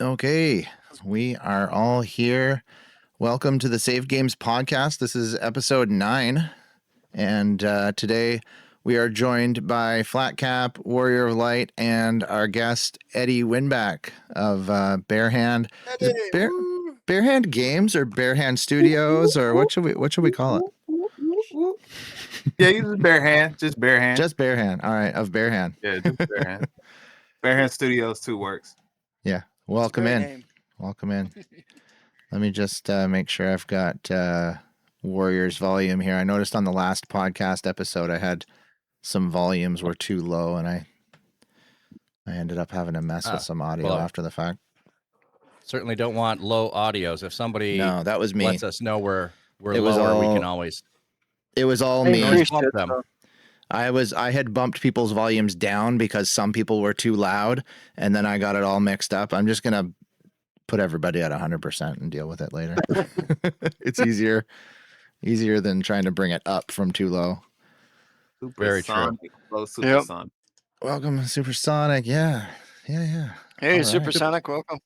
Okay, we are all here. Welcome to the Save Games podcast. This is episode 9, and today we are joined by Flatcap, Warrior of Light, and our guest Eddie Winback of BareHand. Is it BareHand Games or BareHand Studios, or what should we call it? Yeah, use BareHand, just BareHand. Just BareHand. All right, of BareHand. Yeah, just BareHand. BareHand Studios 2 works. Yeah, welcome in. Name. Welcome in. Let me just make sure I've got Warriors volume here. I noticed on the last podcast episode I had some volumes were too low, and I ended up having to mess with some audio after the fact. Certainly don't want low audios. If somebody that was me. lets us know we're lower, we can always. It was all me. Bump them. I had bumped people's volumes down because some people were too loud, and then I got it all mixed up. I'm just gonna put everybody at 100% and deal with it later. It's easier than trying to bring it up from too low. Very true. Supersonic. Welcome, Supersonic. Yeah. Hey, All Supersonic, welcome.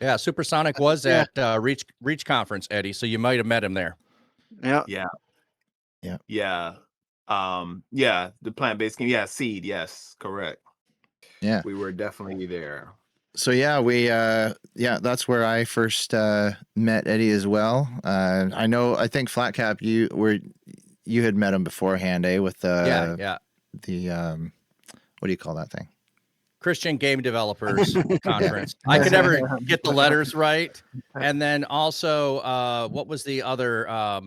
Yeah, Supersonic was at Reach Conference, Eddie. So you might have met him there. Yeah. The plant-based game. Yeah, Cede. Yes, correct. Yeah, we were definitely there. So that's where I first met Eddie as well. I think Flatcap, you had met him beforehand, with the what do you call that thing? Christian Game Developers Conference. I could never get the letters right. And then also, what was the other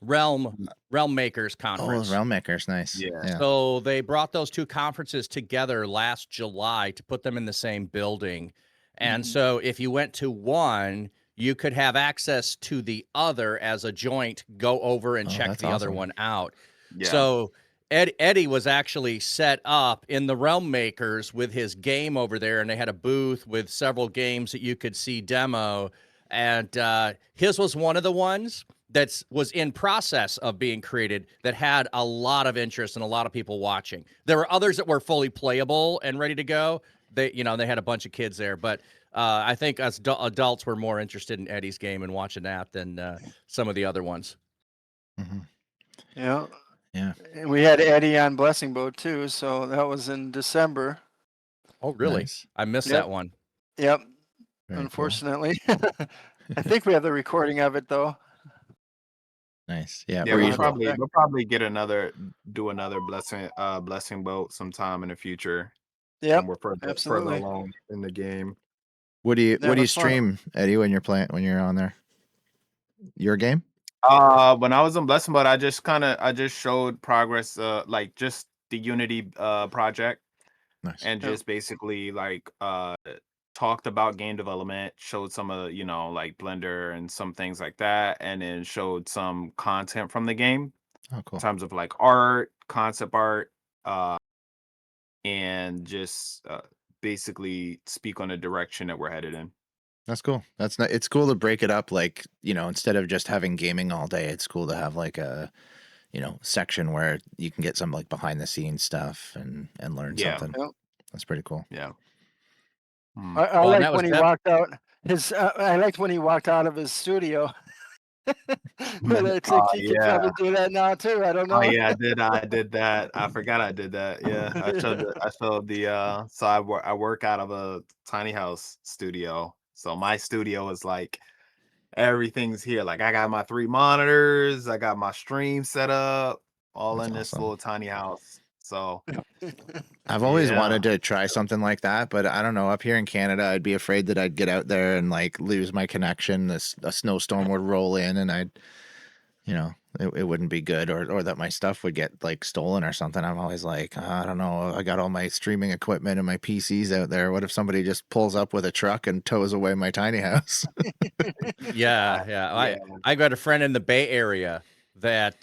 Realm Makers Conference? Oh, Realm Makers, nice. Yeah. So they brought those two conferences together last July to put them in the same building. And so if you went to one, you could have access to the other as a joint, go over and check the other one out. Yeah. So Eddie was actually set up in the Realm Makers with his game over there, and they had a booth with several games that you could see demo. And his was one of the ones that was in process of being created that had a lot of interest and a lot of people watching. There were others that were fully playable and ready to go. They had a bunch of kids there, but I think us adults were more interested in Eddie's game and watching that than some of the other ones. Mm-hmm. Yeah. And we had Eddie on Blessing Boat too, so that was in December. Oh, really? Nice. I missed that one. Yep. Very Unfortunately. I think we have the recording of it though. Nice. Yeah. We'll probably do another blessing boat sometime in the future. Yeah. We're further along in the game. What do you stream, Eddie, when you're on there? Your game? When I was in Blessing Boat, I just showed progress, like just the Unity project. Nice. And just basically talked about game development, showed some of like Blender and some things like that, and then showed some content from the game. Oh, cool. In terms of like art, concept art, and just basically speak on the direction that we're headed in. That's cool. It's cool to break it up, like, instead of just having gaming all day, it's cool to have like a section where you can get some like behind the scenes stuff and learn something. Yep. That's pretty cool. Yeah. I liked when he walked out. I liked when he walked out of his studio. But I think he could probably do that now too. I don't know. Oh yeah, I did that. I forgot I did that. Yeah, I showed the. So I work out of a tiny house studio. So my studio is like everything's here. Like I got my 3 monitors, I got my stream set up, all That's in this little tiny house. So I've always wanted to try something like that, but I don't know. Up here in Canada, I'd be afraid that I'd get out there and like lose my connection. A snowstorm would roll in, and I'd, it wouldn't be good, or that my stuff would get like stolen or something. I'm always like, I don't know. I got all my streaming equipment and my PCs out there. What if somebody just pulls up with a truck and tows away my tiny house? Yeah. I got a friend in the Bay Area that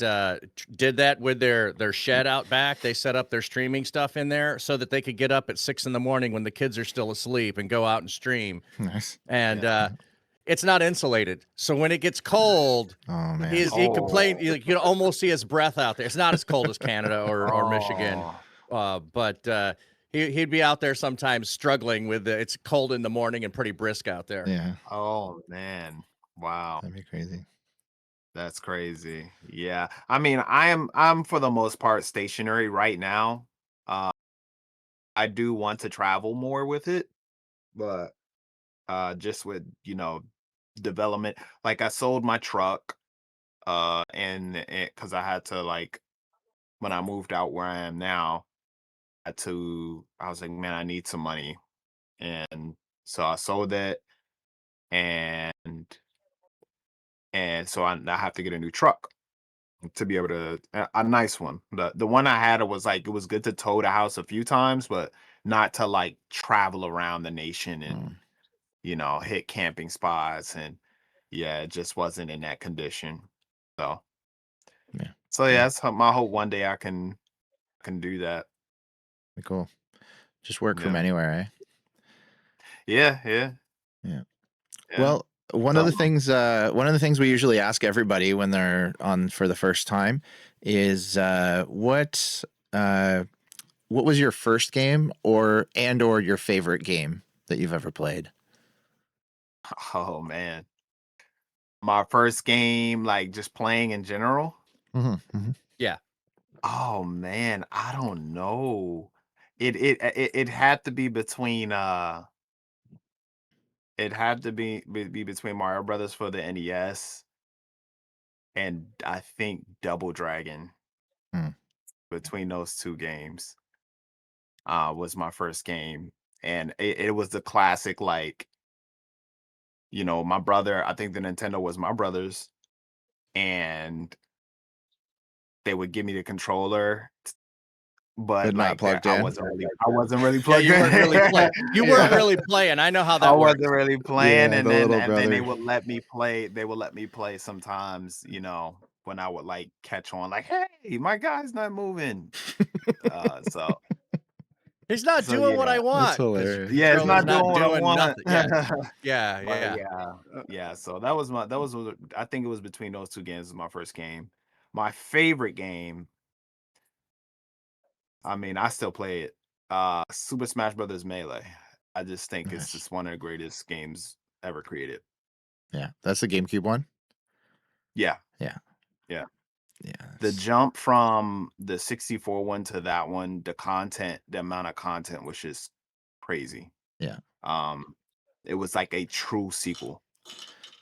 did that with their shed out back. They set up their streaming stuff in there so that they could get up at 6 a.m. when the kids are still asleep and go out and stream. Nice. And it's not insulated, so when it gets cold, he complained. You can almost see his breath out there. It's not as cold as Canada or Michigan, but He'd be out there sometimes struggling with it's cold in the morning and pretty brisk out there. Yeah. Oh man. Wow. That'd be crazy. That's crazy. Yeah. I mean, I'm for the most part stationary right now. I do want to travel more with it, but just with, development. Like I sold my truck and because I had to like when I moved out where I am now, I was like, man, I need some money. And so I sold it and so I have to get a new truck to be able to a nice one. The one I had, it was good to tow the house a few times, but not to like travel around the nation and hit camping spots. And yeah, it just wasn't in that condition. So Yeah. yeah, that's my hope one day I can do that. Cool. Just work from Yeah. anywhere, eh? Yeah. Yeah. Well, one of the things we usually ask everybody when they're on for the first time is what was your first game or your favorite game that you've ever played? Oh man. My first game, like just playing in general. Yeah. Oh man, I don't know. It had to be between it had to be between Mario Brothers for the NES and I think Double Dragon. Between those two games was my first game. And it was the classic, like, my brother, I think the Nintendo was my brother's, and they would give me the controller, but not like plugged I in. wasn't really Yeah, plugged you in. weren't really playing. You weren't really playing. I know how that I works. wasn't really playing, Yeah, and the then little they brother. would let me play. They would let me play sometimes, when I would like catch on, like, hey, my guy's not moving. So He's not So, doing what I yeah. want. That's 'cause hilarious. yeah, it's controller's not doing what I doing want. nothing. Yeah. But Yeah. yeah. So that was I think it was between those two games was my first game. My favorite game, I mean, I still play it. Super Smash Brothers Melee. I just think it's Nice. just one of the greatest games ever created. Yeah, that's the GameCube one. Yeah. Yeah. Yeah. Yeah. The jump from the 64 one to that one, the amount of content was just crazy. Yeah. It was like a true sequel.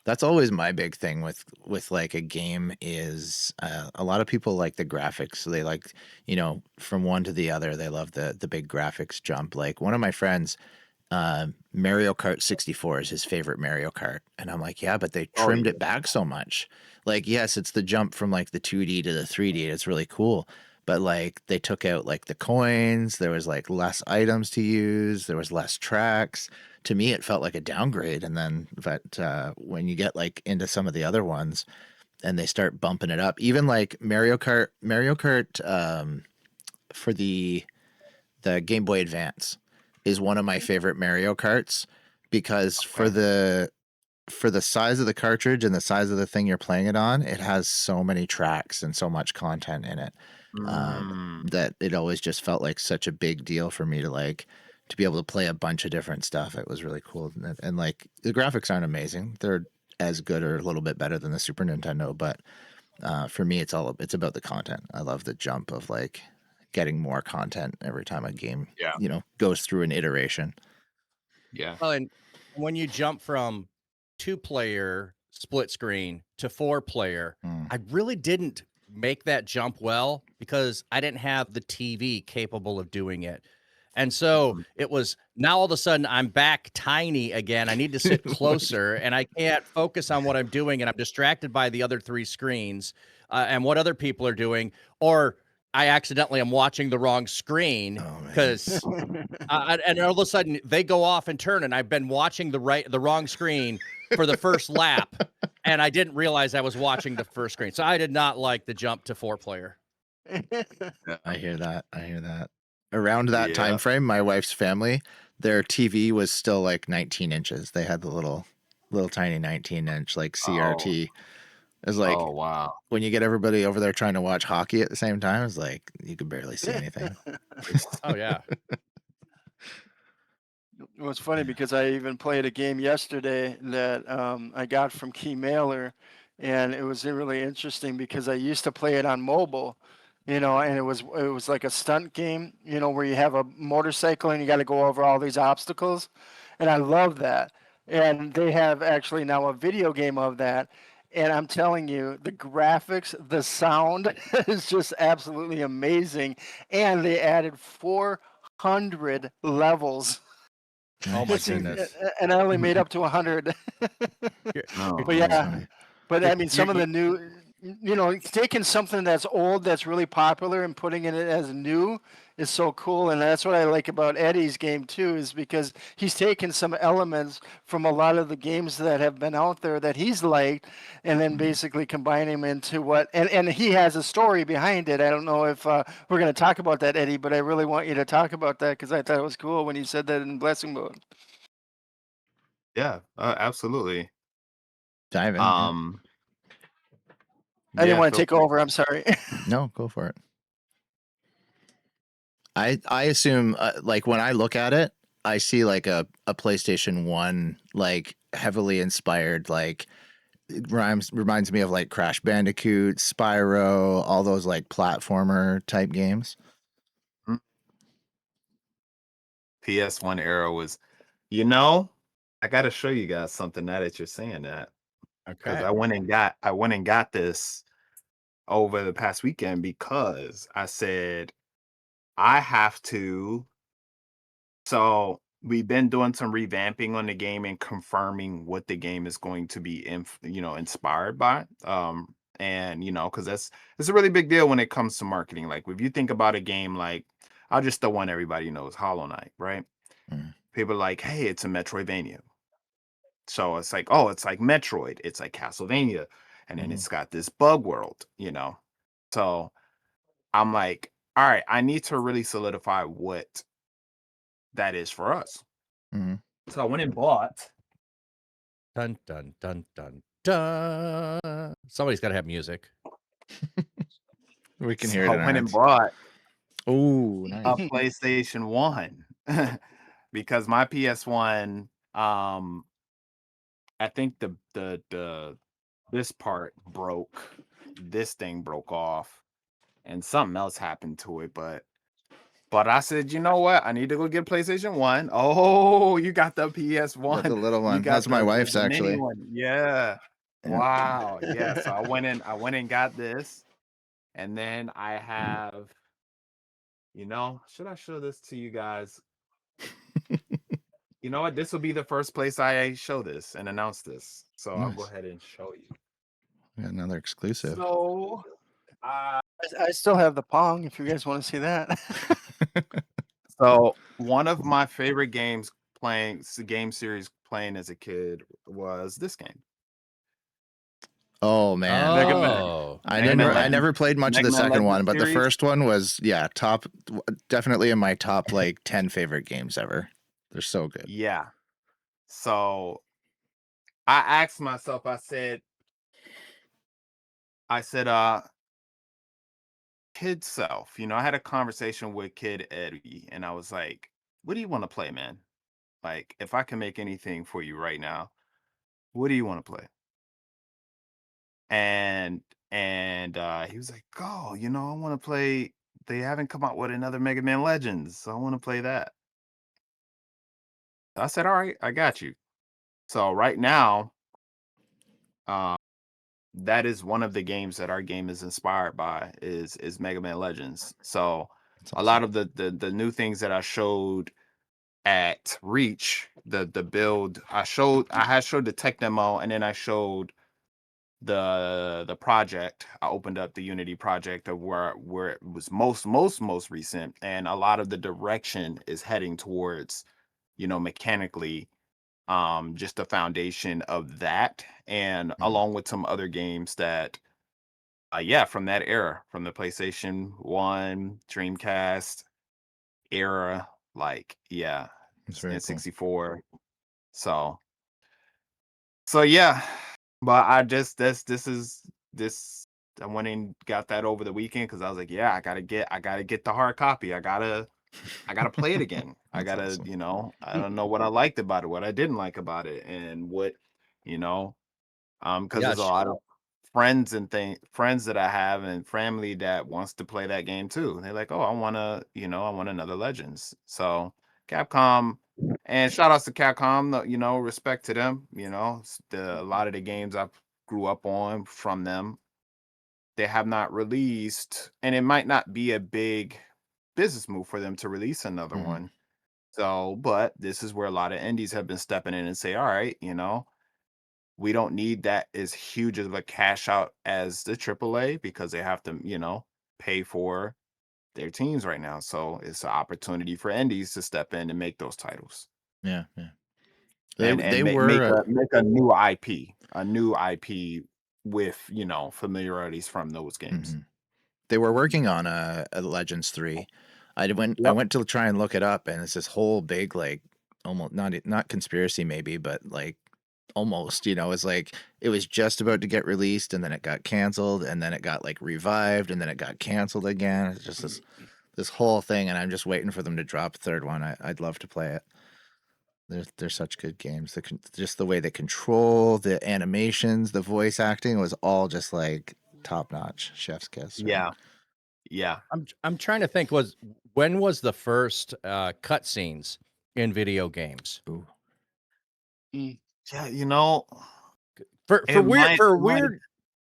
That's always my big thing with like a game is a lot of people like the graphics. So they like, from one to the other, they love the big graphics jump. Like one of my friends, Mario Kart 64 is his favorite Mario Kart. And I'm like, yeah, but they trimmed it back so much. Like, yes, it's the jump from like the 2D to the 3D. It's really cool. But like they took out like the coins, there was like less items to use, there was less tracks. To me, it felt like a downgrade. And then, but when you get like into some of the other ones and they start bumping it up, even like Mario Kart for the Game Boy Advance is one of my favorite Mario Karts because for the size of the cartridge and the size of the thing you're playing it on, it has so many tracks and so much content in it that it always just felt like such a big deal for me to be able to play a bunch of different stuff. It was really cool. And like the graphics aren't amazing. They're as good or a little bit better than the Super Nintendo, but for me, it's about the content. I love the jump of like getting more content every time a game, goes through an iteration. Yeah. Well, and when you jump from 2-player split screen to 4-player, I really didn't make that jump well because I didn't have the TV capable of doing it. And so it was now all of a sudden I'm back tiny again. I need to sit closer and I can't focus on what I'm doing. And I'm distracted by the other 3 screens and what other people are doing. Or I accidentally am watching the wrong screen because and all of a sudden they go off and turn and I've been watching the wrong screen for the first lap and I didn't realize I was watching the first screen. So I did not like the jump to 4-player. I hear that. Around that time frame, my wife's family, their TV was still like 19 inches. They had the little tiny 19-inch like CRT. It's like, oh wow, when you get everybody over there trying to watch hockey at the same time, it's like you could barely see anything. Oh yeah. It was funny because I even played a game yesterday that I got from Key Mailer, and it was really interesting because I used to play it on mobile, and it was like a stunt game, where you have a motorcycle and you got to go over all these obstacles, and I love that. And they have actually now a video game of that, and I'm telling you, the graphics, the sound is just absolutely amazing, and they added 400 levels. Oh my goodness! And I only made up to 100. But yeah, but I mean, some of the new, taking something that's old, that's really popular, and putting it as new is so cool. And that's what I like about Eddie's game too, is because he's taken some elements from a lot of the games that have been out there that he's liked, and then basically combining them into and he has a story behind it. I don't know if we're going to talk about that, Eddie, but I really want you to talk about that because I thought it was cool when you said that in Blessing Mode. Yeah, absolutely. Dive in. I didn't want to take over. I'm sorry. No, go for it. I assume like when I look at it, I see like a PlayStation 1 like heavily inspired, like it reminds me of like Crash Bandicoot, Spyro, all those like platformer type games. PS1 era was, I got to show you guys something now that you're saying that. Because I went and got this over the past weekend because I said I have to. So we've been doing some revamping on the game and confirming what the game is going to be inspired by. And because it's a really big deal when it comes to marketing. Like if you think about a game like, I'll just throw one everybody knows, Hollow Knight, right? People are like, hey, it's a Metroidvania. So it's like, oh, it's like Metroid, it's like Castlevania, and then it's got this bug world, So I'm like, all right, I need to really solidify what that is for us. So I went and bought. Dun dun dun dun dun. Somebody's got to have music. We can hear it. I went and bought. Oh, nice. A PlayStation 1 because my PS1, I think this part broke, this thing broke off, and something else happened to it. But I said, you know what? I need to go get PlayStation 1. Oh, you got the PS1, the little one. That's my wife's actually. Yeah. Wow. Yeah. So I went and got this, and then I have. Should I show this to you guys? You know what? This will be the first place I show this and announce this. So I'll go ahead and show you. We got another exclusive. So I still have the Pong if you guys want to see that. So one of my favorite game series playing as a kid was this game. Oh man, I never played much of the second one, but the first one was top, definitely in my top like 10 favorite games ever. They're so good. Yeah. So I asked myself, I said, kid self, I had a conversation with Kid Eddie, and I was like, what do you want to play, man? Like, if I can make anything for you right now, what do you want to play? And he was like, oh, I want to play. They haven't come out with another Mega Man Legends, so I want to play that. I said, all right, I got you. So right now, that is one of the games that our game is inspired by is Mega Man Legends. So a lot of the new things that I showed at Reach, the build I had showed the tech demo, and then I showed the project. I opened up the Unity project of where it was most recent, and a lot of the direction is heading towards, mechanically, just the foundation of that, and along with some other games that from that era, from the PlayStation 1, Dreamcast era, like and 64. Cool. So yeah, but I just I went and got that over the weekend because I was like, I gotta get the hard copy. I gotta I gotta play it again. I That's gotta, awesome. you know, I don't know what I liked about it, what I didn't like about it, and what, you know, because Yeah, there's a lot of friends that I have and family that wants to play that game too. They're like, oh, I wanna, you know, I want another Legends. So Capcom, and shout outs to Capcom, you know, respect to them, you know, a lot of the games I grew up on from them, they have not released, and it might not be a big business move for them to release another Mhm. one. So, but this is where a lot of indies have been stepping in and say, all right, you know, we don't need that as huge of a cash out as the AAA because they have to, you know, pay for their teams right now. So it's an opportunity for indies to step in and make those titles Yeah, yeah. and They make were a new IP with, you know, familiarities from those games. mhm. They were working on a Legends 3. I Yep. went to try and look it up, and it's this whole big, like, almost not conspiracy maybe, but, like, almost, you know, it's like it was just about to get released, and then it got canceled, and then it got, like, revived, and then it got canceled again. It's just this whole thing, and I'm just waiting for them to drop a third one. I'd love to play it. They're such good games. Just the way they control, the animations, the voice acting was all just, like, top-notch. Chef's kiss, right? Yeah. Yeah. I'm trying to think. When was the first cutscenes in video games? Ooh. Mm. Yeah, you know, For it might, for it might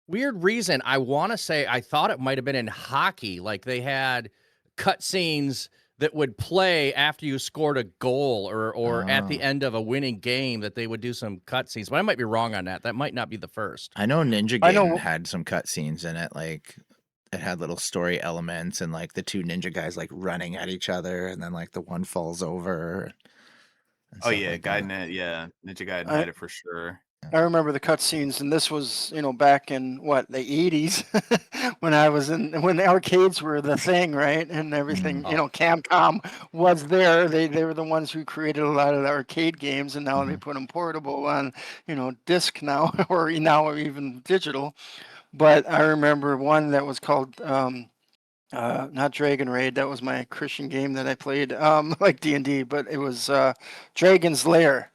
weird reason, I want to say I thought it might have been in hockey. Like they had cutscenes that would play after you scored a goal or at the Oh. end of a winning game that they would do some cutscenes. But I might be wrong on that. That might not be the first. I know Ninja I Gaiden know. had some cutscenes in it, like it had little story elements and like the two ninja guys like running at each other, and then like the one falls over and oh stuff yeah, like that. Yeah, Ninja Gaiden I had it for sure. I remember the cutscenes, and this was, you know, back in what, the 80s, when the arcades were the thing, right? And everything, Oh, you know, Camcom was there. They were the ones who created a lot of the arcade games, and now they Mhm. put them portable on, you know, disc now, or now even digital. But I remember one that was called not Dragon Raid. That was my Christian game that I played, like D&D, but it was Dragon's Lair,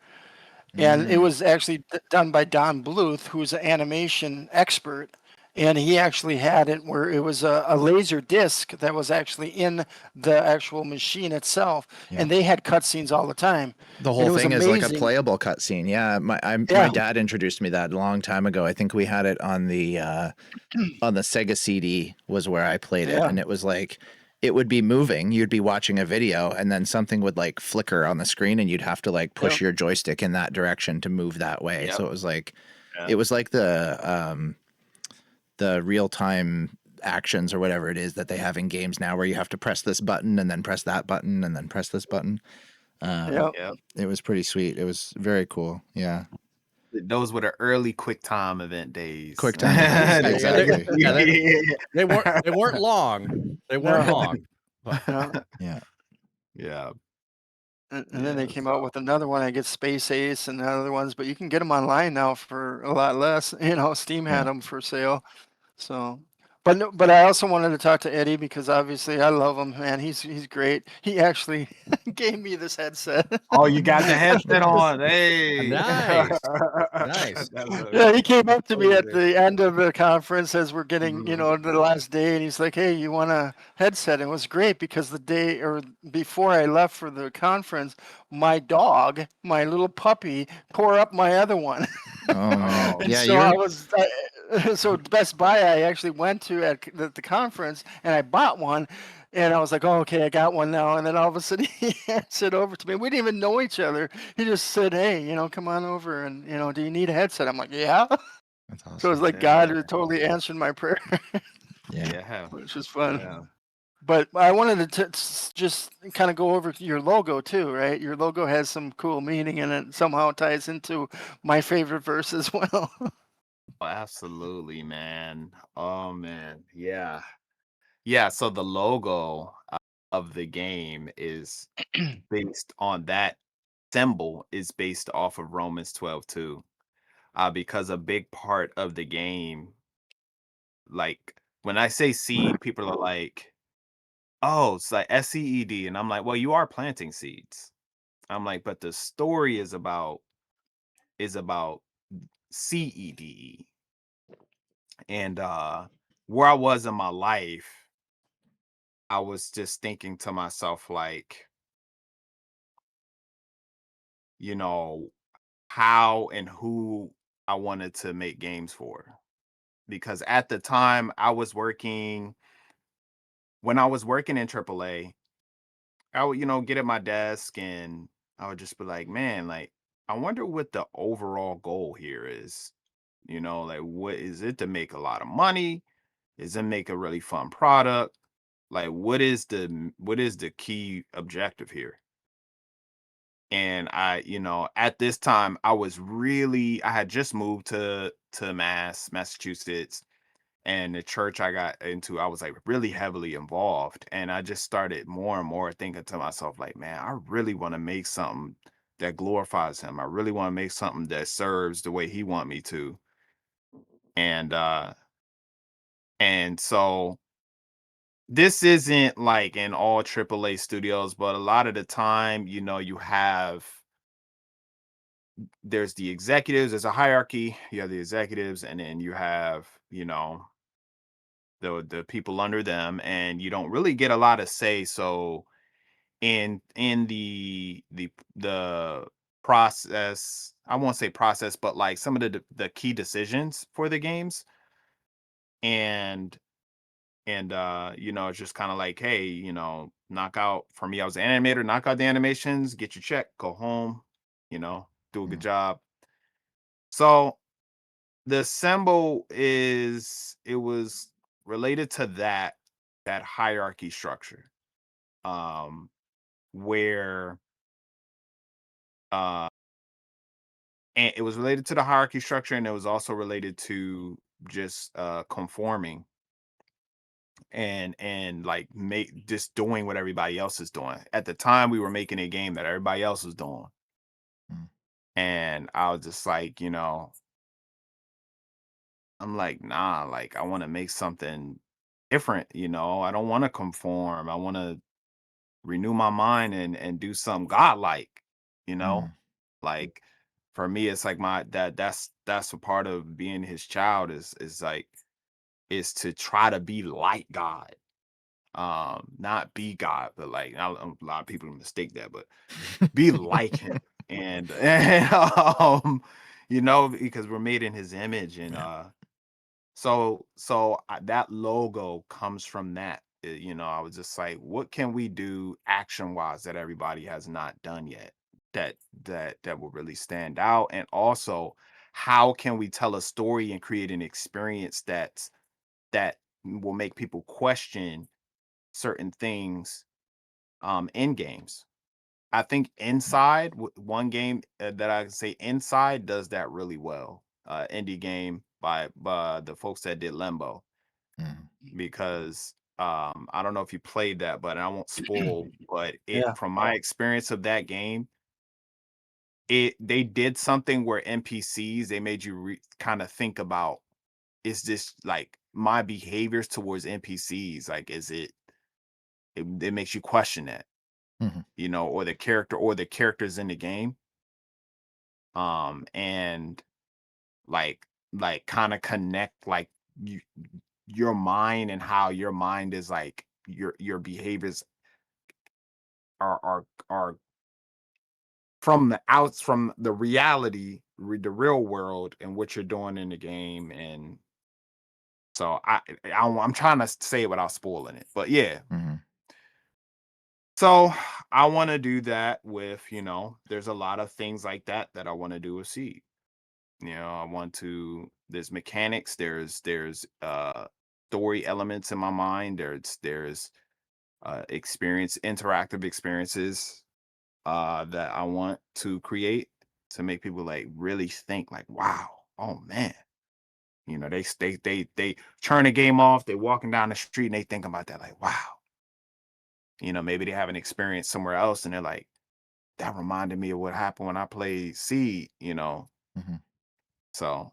and it Mm. was actually done by Don Bluth, who's an animation expert. And he actually had it where it was a laser disc that was actually in the actual machine itself, Yeah. and they had cutscenes all the time, The and whole it was thing is like a amazing. playable cutscene. Yeah, my Yeah, dad introduced me that a long time ago. I think we had it on the Sega CD was where I played it, yeah, and it was like it would be moving. You'd be watching a video, and then something would like flicker on the screen, and you'd have to like yeah, push your joystick in that direction to move that way. yep, So yeah, it was like the real time actions or whatever it is that they have in games now, where you have to press this button and then press that button and then press this button. yeah. yep. It was pretty sweet. It was very cool. Yeah. Those were the early QuickTime event days. Quick time days. Yeah, Exactly. Yeah, they weren't long. They weren't no, long. But no. Yeah. Yeah, And then they yeah. came out So with another one. I get Space Ace and other ones, but you can get them online now for a lot less. You know, Steam had Yeah. them for sale. So, but no, but I also wanted to talk to Eddie because obviously I love him, man. He's great. He actually gave me this headset. oh, you got the headset on. Hey. nice, nice. Yeah, he came up to me at Amazing. the end of the conference as we're getting, you Mhm. know, the last day, and he's like, "Hey, you want a headset?" And it was great because the day or before I left for the conference, my dog, my little puppy, tore up my other one. Oh man. Oh, And Yeah, so I you're was, so Best Buy I actually went to at the conference, and I bought one. And I was like, oh, okay, I got one now. And then all of a sudden he hands it over to me. We didn't even know each other. He just said, hey, you know, come on over and, you know, do you need a headset? I'm like, yeah. that's So it's awesome. like God yeah, totally answered my prayer, Yeah. yeah, which is fun. yeah. But I wanted to just kind of go over your logo too, right? Your logo has some cool meaning and it somehow ties into my favorite verse as well. Oh, absolutely, man. Oh man, yeah. Yeah, so the logo of the game is based on that symbol is based off of Romans 12 too. Because a big part of the game, like when I say seed, people are like, oh, it's like SCED. And I'm like, well, you are planting seeds. I'm like, but the story is about CEDE. And where I was in my life, I was just thinking to myself, like, you know, how and who I wanted to make games for. Because at the time when I was working in AAA, I would, get at my desk and I would just be like, man, like, I wonder what the overall goal here is. Like, what is it to make a lot of money? Is it make a really fun product? Like, what is the key objective here? And at this time, I had just moved to Massachusetts, and the church I got into, I was like really heavily involved. And I just started more and more thinking to myself, like, man, I really want to make something that glorifies him. I really want to make something that serves the way he want me to. And so this isn't like in all AAA studios, but a lot of the time, there's the executives, there's a hierarchy, you have the executives, and then you have, the people under them, and you don't really get a lot of say. So in the process, I won't say process, but like some of the key decisions for the games, and it's just kind of like, hey, knock out, for me, I was an animator, knock out the animations, get your check, go home, do a good Mm. job. So the symbol it was related to that hierarchy structure, um where uh and it was related to the hierarchy structure, and it was also related to just conforming and like make just doing what everybody else is doing. At the time, we were making a game that everybody else was doing, Mm. and I was just like, I'm like, nah, like, I want to make something different. I don't want to conform. I want to renew my mind and do something godlike, you know? Mm. Like, for me, it's like that's a part of being his child, is to try to be like God. Not be God, but like, a lot of people mistake that, but be like him. And because we're made in his image. And Yeah. that logo comes from that. I was just like, what can we do action wise that everybody has not done yet, that that will really stand out? And also, how can we tell a story and create an experience that will make people question certain things in games? I think Inside, one game that I can say, Inside does that really well. Indie game by the folks that did Limbo. Mm. Because I don't know if you played that, but I won't spoil. But Yeah. from my experience of that game, they did something where NPCs, they made you kind of think about, is this like my behaviors towards NPCs? Like, it makes you question that, Mhm. or the characters in the game. And like kind of connect, like, you, your mind, and how your mind is like, your behaviors are from the reality, the real world, and what you're doing in the game. And so I'm trying to say it without spoiling it, but yeah. Mhm. So I want to do that with, there's a lot of things like that I want to do with Seed. I want to, there's mechanics, there's story elements in my mind, there's interactive experiences that I want to create, to make people like really think, like, wow, oh man. They turn the game off, they walking down the street and they think about that, like, wow. Maybe they have an experience somewhere else and they're like, that reminded me of what happened when I played Seed. Mhm. So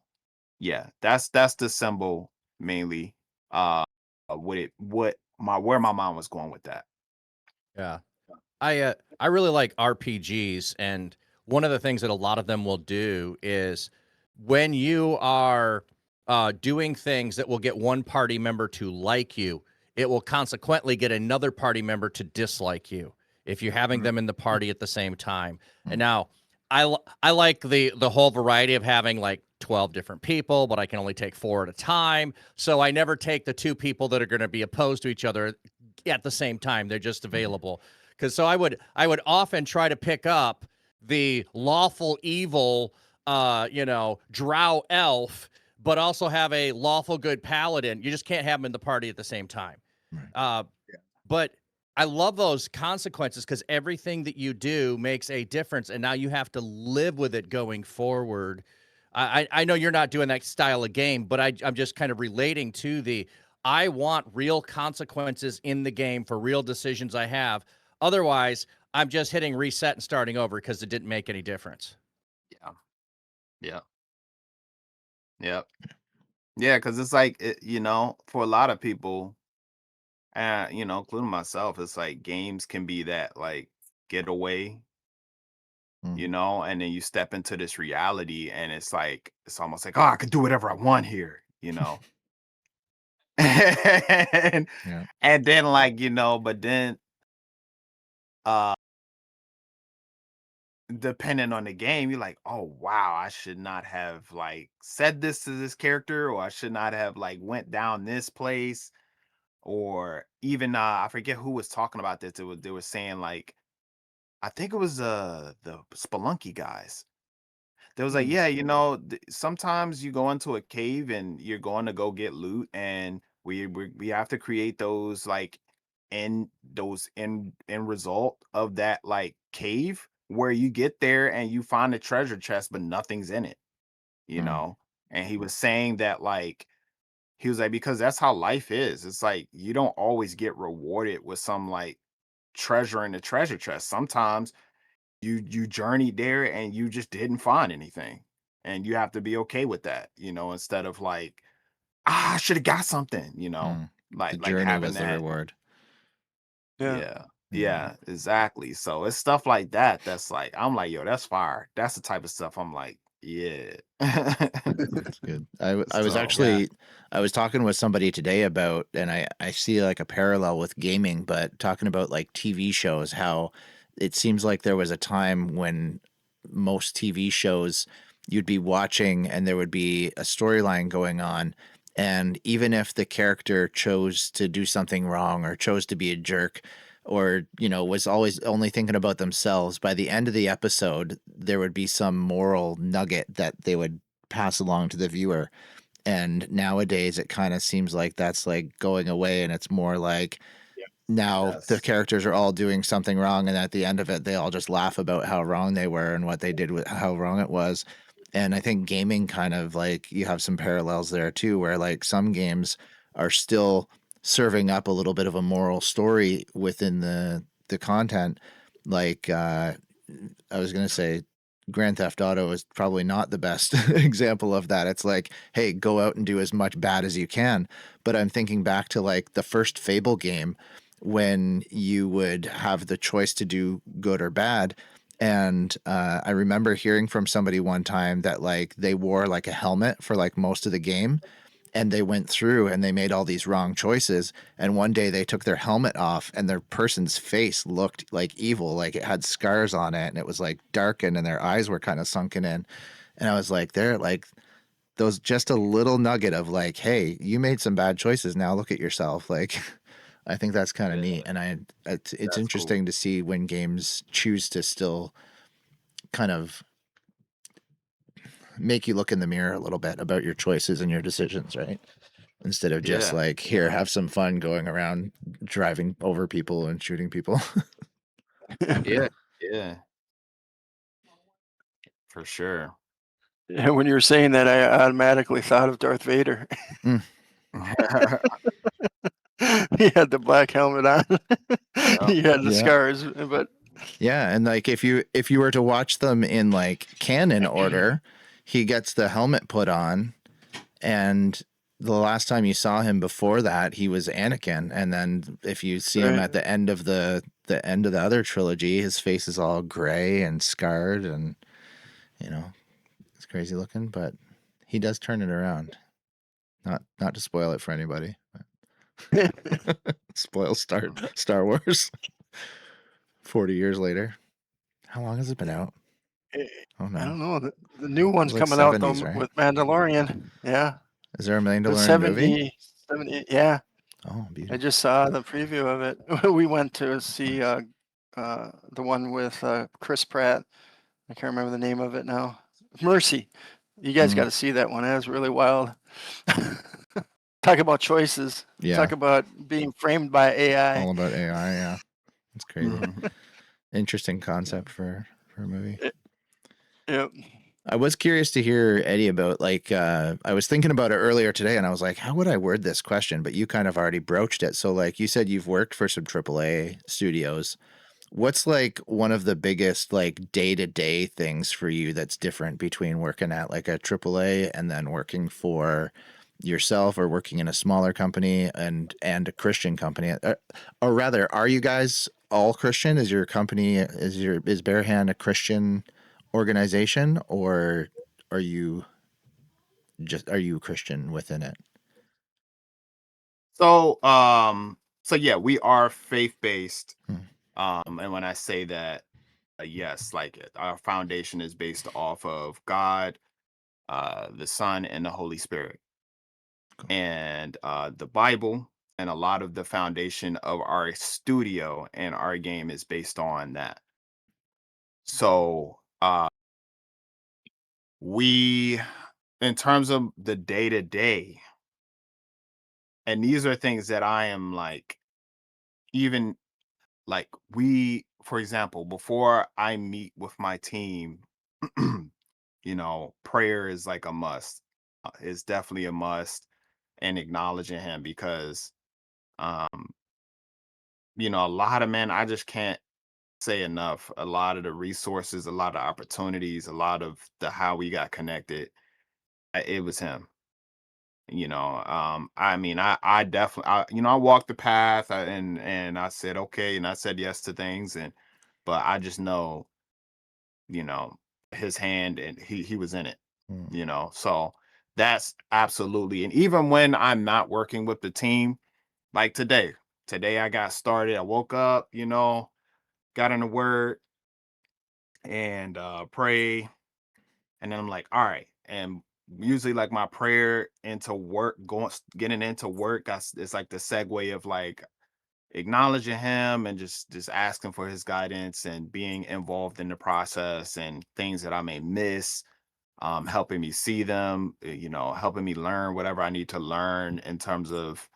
yeah, that's the symbol mainly. What where my mind was going with that. Yeah. I really like RPGs, and one of the things that a lot of them will do is when you are doing things that will get one party member to like you, it will consequently get another party member to dislike you if you're having them in the party at the same time. And now I like the whole variety of having like 12 different people, but I can only take 4 at a time. So I never take the 2 people that are going to be opposed to each other at the same time. They're just available. Because so I would often try to pick up the lawful evil, drow elf, but also have a lawful good paladin. You just can't have them in the party at the same time. Right. But I love those consequences because everything that you do makes a difference, and now you have to live with it going forward. I know you're not doing that style of game, but I'm just kind of relating to I want real consequences in the game for real decisions I have. Otherwise, I'm just hitting reset and starting over because it didn't make any difference. Yeah. Yeah. Yeah. Yeah. Because it's like, for a lot of people, including myself, it's like games can be that like getaway, Mhm. and then you step into this reality and it's like, it's almost like, oh, I could do whatever I want here, and, Yeah. and then like, but then, uh, depending on the game, you're like, oh wow, I should not have like said this to this character, or I should not have like went down this place, or even I forget who was talking about this. They were saying like, I think it was the Spelunky guys. There was like, Mm. yeah, sometimes you go into a cave and you're going to go get loot, and we have to create those like end result of that like cave where you get there and you find a treasure chest, but nothing's in it, you Mm. know. And he was saying that like he was like, because that's how life is. It's like you don't always get rewarded with some like treasure in the treasure chest. Sometimes you journeyed there and you just didn't find anything, and you have to be okay with that, instead of like, I should have got something, Mm. The like journey having was the that. reward. Yeah. Yeah, Yeah. yeah, exactly. So it's stuff like that that's like, I'm like, yo, that's fire. That's the type of stuff I'm like, yeah. That's good. I was So Yeah. actually I was talking with somebody today about, and I see like a parallel with gaming, but talking about like TV shows, how it seems like there was a time when most TV shows you'd be watching and there would be a storyline going on, and even if the character chose to do something wrong or chose to be a jerk, or was always only thinking about themselves, by the end of the episode there would be some moral nugget that they would pass along to the viewer. And nowadays it kind of seems like that's like going away, and it's more like now the yes, characters are all doing something wrong, and at the end of it they all just laugh about how wrong they were and what they did with how wrong it was. And I think gaming kind of like, you have some parallels there too, where like some games are still serving up a little bit of a moral story within the content. Like I was going to say Grand Theft Auto is probably not the best example of that. It's like, hey, go out and do as much bad as you can. But I'm thinking back to like the first Fable game, when you would have the choice to do good or bad. And I remember hearing from somebody one time that like they wore like a helmet for like most of the game, and they went through and they made all these wrong choices, and one day they took their helmet off and their person's face looked like evil, like it had scars on it, and it was like darkened and their eyes were kind of sunken in. And I was like, they're like, those just a little nugget of like, hey, you made some bad choices, now look at yourself. Like I think that's kind of yeah, neat. And it's that's cool. interesting to see when games choose to still kind of make you look in the mirror a little bit about your choices and your decisions, right? Instead of just Yeah, like, here, yeah, have some fun going around driving over people and shooting people. yeah, yeah, for sure. And when you were saying that, I automatically thought of Darth Vader. Mm. He had the black helmet on. Yeah, He had the Yeah. scars, but Yeah, and like if you were to watch them in like canon order, he gets the helmet put on, and the last time you saw him before that, he was Anakin, and then if you see him Right. at the end of the end of the other trilogy, his face is all gray and scarred, and you know, it's crazy looking. But he does turn it around. Not to spoil it for anybody. Spoil Star Wars. 40 years later. How long has it been out? Oh I no, don't know. The new one's like coming out though 70s, right? with Mandalorian. Yeah. Is there a The Mandalorian movie? 70, yeah. Oh, I beautiful. just saw the preview of it. We went to see the one with Chris Pratt. I can't remember the name of it now. Mercy. You guys got to see that one. That was really wild. Talk about choices. Yeah. Talk about being framed by AI. All about AI. Yeah, it's crazy. Mhm. Interesting concept for a movie. Yep. I was curious to hear Eddie about I was thinking about it earlier today, and I was like, how would I word this question? But you kind of already broached it. So like you said, you've worked for some AAA studios. What's like one of the biggest like day-to-day things for you that's different between working at like a AAA and then working for yourself or working in a smaller company and a Christian company? Or rather, are you guys all Christian? Is your company is BareHand a Christian organization, or are you Christian within it? So yeah, we are faith-based. Hmm. And when I say that, yes, our foundation is based off of God, the Son, and the Holy Spirit, Cool. and the Bible. And a lot of the foundation of our studio and our game is based on that. So we, in terms of the day to day, and these are things that I am like, even like for example, before I meet with my team, prayer is like a must. It's definitely a must, and acknowledging him because, um, a lot of men, I just can't say enough. A lot of the resources, a lot of opportunities, a lot of the how we got connected, it was him. I mean, I definitely, I walked the path, and I said okay, and I said yes to things, but I just know, you know, his hand, and he was in it, Hmm. So that's absolutely. And even when I'm not working with the team, like today I got started, I woke up, got in the word and pray, and then I'm like, all right. And usually like my prayer into work, getting into work, it's like the segue of like acknowledging him and just asking for his guidance and being involved in the process and things that I may miss, helping me see them, helping me learn whatever I need to learn in terms of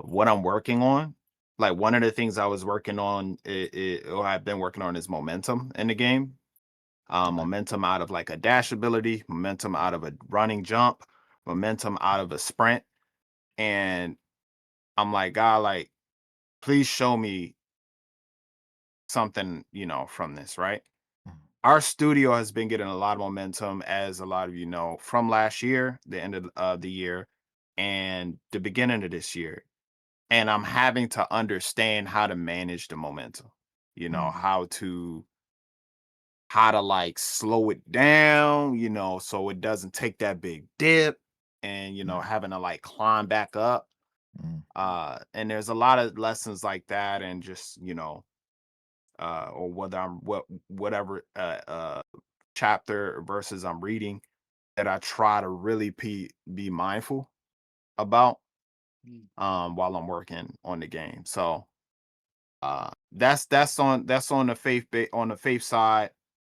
what I'm working on. Like one of the things I was working on, or I've been working on, is momentum in the game. Momentum out of like a dash ability, momentum out of a running jump, momentum out of a sprint. And I'm like, God, like, please show me something, from this, right? Our studio has been getting a lot of momentum, as a lot of you know, from last year, the end of the year, and the beginning of this year. And I'm having to understand how to manage the momentum, how to like slow it down, so it doesn't take that big dip, and having to like climb back up. And there's a lot of lessons like that, and just or whether whatever chapter or verses I'm reading, that I try to really be mindful about while I'm working on the game. So that's on the on the faith side.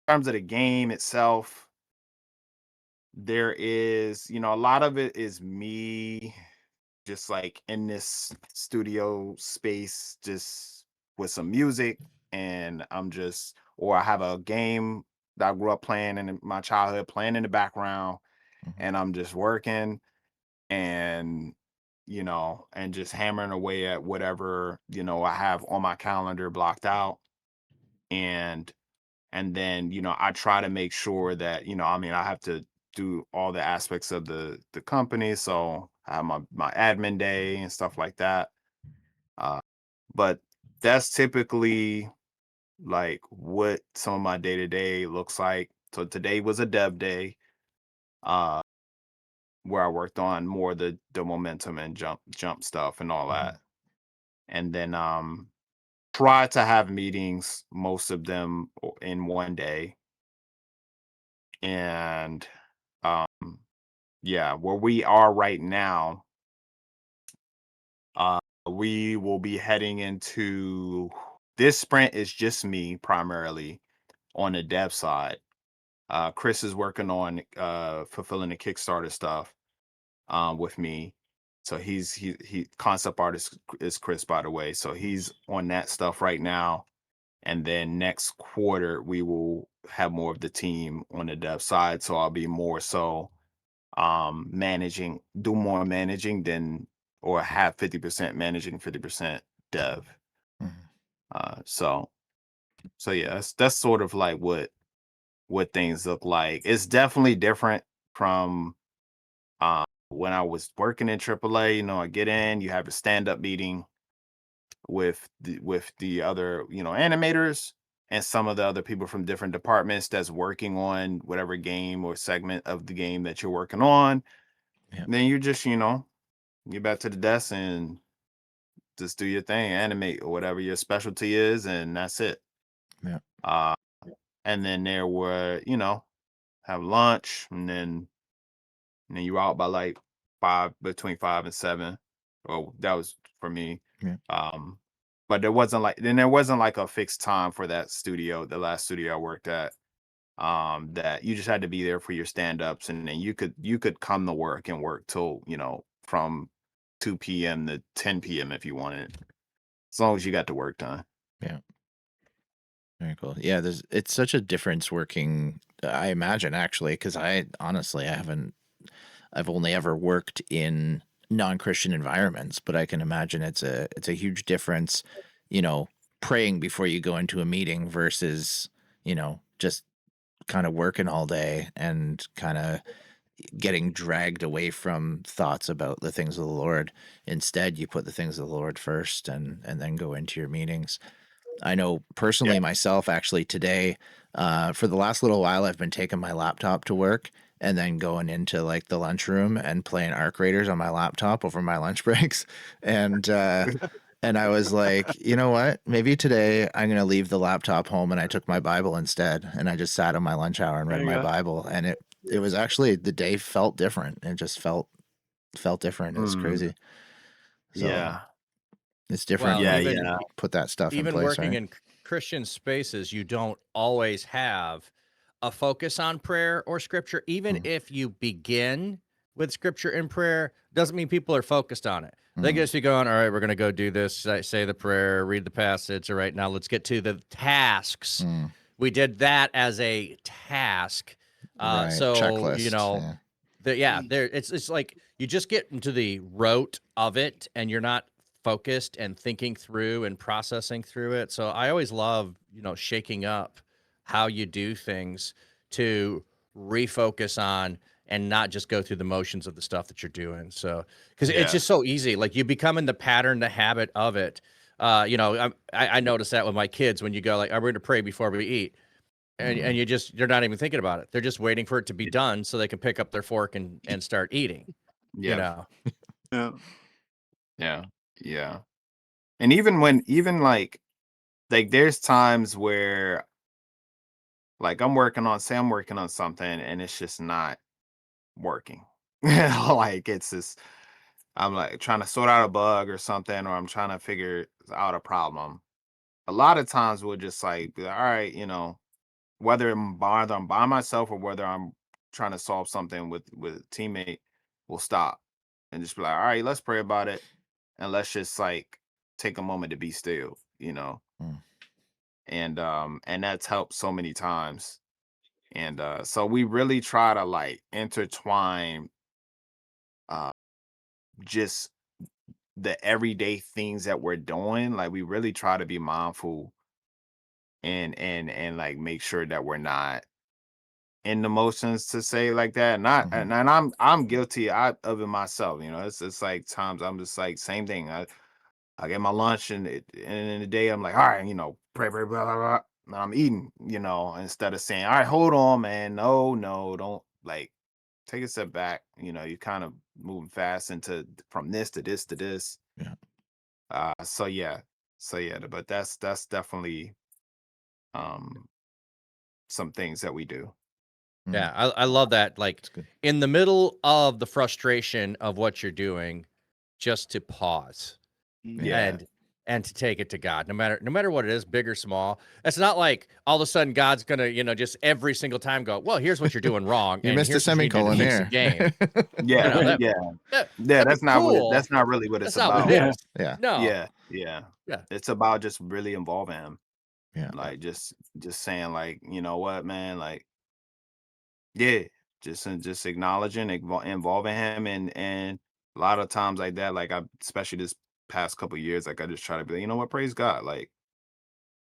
In terms of the game itself, there is, a lot of it is me just like in this studio space, just with some music, and or I have a game that I grew up playing in my childhood, playing in the background, and I'm just working, and and just hammering away at whatever, I have on my calendar blocked out. And then, I try to make sure that, I mean, I have to do all the aspects of the company. So I have my admin day and stuff like that. But that's typically like what some of my day to day looks like. So today was a dev day, uh, where I worked on more the momentum and jump stuff and all that. And then try to have meetings, most of them in one day. And um yeah, where we are right now, we will be heading into this sprint is just me primarily on the dev side. Chris is working on fulfilling the Kickstarter stuff with me. So he concept artist is Chris, by the way. So he's on that stuff right now. And then next quarter we will have more of the team on the dev side. So I'll be more so do more managing than, or have 50% managing, 50% dev. Mhm. So yeah, that's sort of like what things look like. It's definitely different from when I was working in AAA. You know, I get in, you have a stand-up meeting with the other, animators and some of the other people from different departments that's working on whatever game or segment of the game that you're working on. Yeah. Then you just, get back to the desk and just do your thing, animate or whatever your specialty is, and that's it. Yeah. Uh, and then there were, have lunch, and then you're out by like between 5 and 7. Well, that was for me. Yeah. But there wasn't like a fixed time for that studio, the last studio I worked at. That you just had to be there for your stand-ups, and then you could come to work and work till, from 2 p.m. to 10 p.m. if you wanted, as long as you got the work done. Yeah. Very cool. Yeah, it's such a difference working, I imagine, actually, because I've only ever worked in non-Christian environments, but I can imagine it's a huge difference, you know, praying before you go into a meeting versus, just kind of working all day and kind of getting dragged away from thoughts about the things of the Lord. Instead, you put the things of the Lord first and then go into your meetings. I know personally Yeah. myself, actually today, for the last little while, I've been taking my laptop to work and then going into like the lunchroom and playing Arc Raiders on my laptop over my lunch breaks. And I was like, you know what? Maybe today I'm going to leave the laptop home, and I took my Bible instead. And I just sat on my lunch hour and There read you my go. Bible. And it was actually, the day felt different. It just felt different. It was Mm, crazy. So yeah. it's different Well, when Yeah. you Yeah. put that stuff in even place, working right? in Christian spaces, you don't always have a focus on prayer or scripture. Even Mm, if you begin with scripture and prayer, doesn't mean people are focused on it. They mm, just be going, all right, we're going to go do this, say the prayer, read the passage. All right, now let's get to the tasks. mm. We did that as a task. Right. So, Checklist. Yeah. it's like you just get into the rote of it and you're not focused and thinking through and processing through it. So I always love, shaking up how you do things to refocus on and not just go through the motions of the stuff that you're doing. So, because it's Yeah. just so easy, like you become in the pattern, the habit of it. I notice that with my kids when you go like, "Are we going to pray before we eat?" And Mm, you're not even thinking about it. They're just waiting for it to be done so they can pick up their fork and start eating. You Yeah. know. Yeah. Yeah. Yeah. And even like there's times where like I'm working on something and it's just not working. Like it's just, I'm like trying to sort out a bug or something, or I'm trying to figure out a problem. A lot of times we'll just like be like, all right, whether I'm by myself or whether I'm trying to solve something with a teammate, we'll stop and just be like, all right, let's pray about it, and let's just like take a moment to be still, mm. and that's helped so many times. And so we really try to like intertwine uh just the everyday things that we're doing. Like we really try to be mindful and like make sure that we're not in the motions to say like that. Not Mhm. and I'm guilty of it myself. You know, it's like times I'm just like same thing. I get my lunch and in the day I'm like, all right, you know, pray, pray, blah, blah, blah. And I'm eating, you know, instead of saying, all right, hold on, man. No, don't like take a step back. You know, you kind of moving fast into from this to this to this. Yeah. So yeah. But that's definitely um some things that we do. Yeah, I love that. Like That's good. in the middle of the frustration of what you're doing, just to pause Yeah. and to take it to God, no matter what it is, big or small. It's not like all of a sudden God's gonna, just every single time go, well, here's what you're doing wrong, You and missed a here's what you need to do to semicolon fix the here. game. Yeah. That, Yeah. that Yeah. that'd be cool. That's not really what it's That's not what about. it Yeah. is. Yeah. No. Yeah. Yeah. It's about just really involving him. Yeah. Like just saying like, you know what, man, like yeah, just acknowledging, involving him and a lot of times like that, like I especially this past couple years, like I just try to be like, you know what, praise God. Like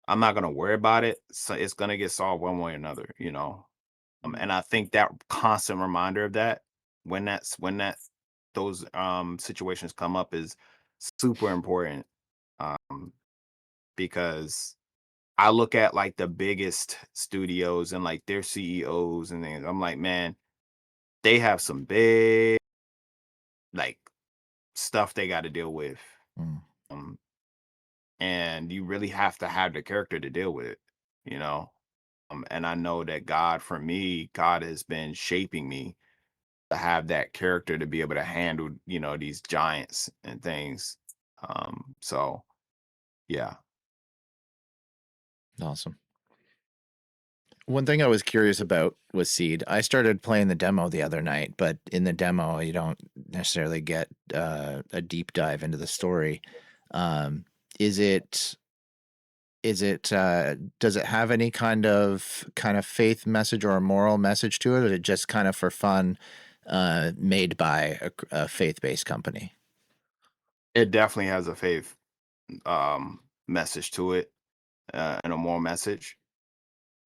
I'm not gonna worry about it. So it's gonna get solved one way or another, you know. And I think that constant reminder of that when that those situations come up is super important. Um because I look at like the biggest studios and like their CEOs and things. I'm like, man, they have some big like stuff they got to deal with. Mm. Um, and you really have to have the character to deal with it, you know. And I know that God, for me, God has been shaping me to have that character to be able to handle, you know, these giants and things. So yeah. Awesome. One thing I was curious about was Cede. I started playing the demo the other night, but in the demo, you don't necessarily get a deep dive into the story. Um, is it does it have any kind of faith message or a moral message to it, or is it just kind of for fun, made by a faith-based company? It definitely has a faith message to it, and a moral message.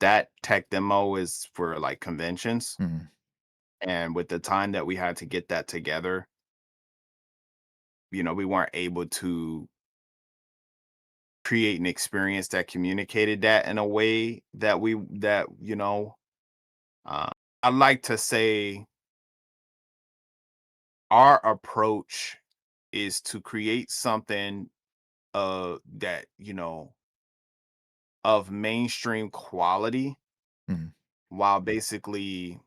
That tech demo is for like conventions. Mhm. And with the time that we had to get that together, you know, we weren't able to create an experience that communicated that in a way that you know, uh, I like to say our approach is to create something that, you know, of mainstream quality Mhm. while basically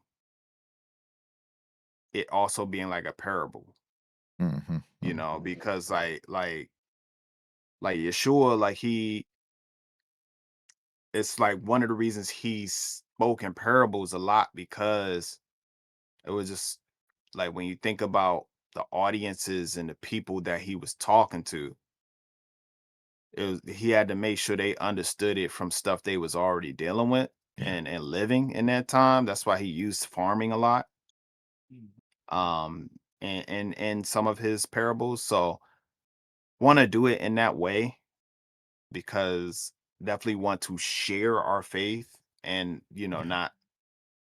it also being like a parable, Mhm. you Mhm. know, because like Yeshua, like it's like one of the reasons he spoke in parables a lot because it was just like when you think about the audiences and the people that he was talking to, he had to make sure they understood it from stuff they was already dealing with Yeah. and living in that time. That's why he used farming a lot. Mm. Um and some of his parables. So want to do it in that way because definitely want to share our faith and you know Yeah. not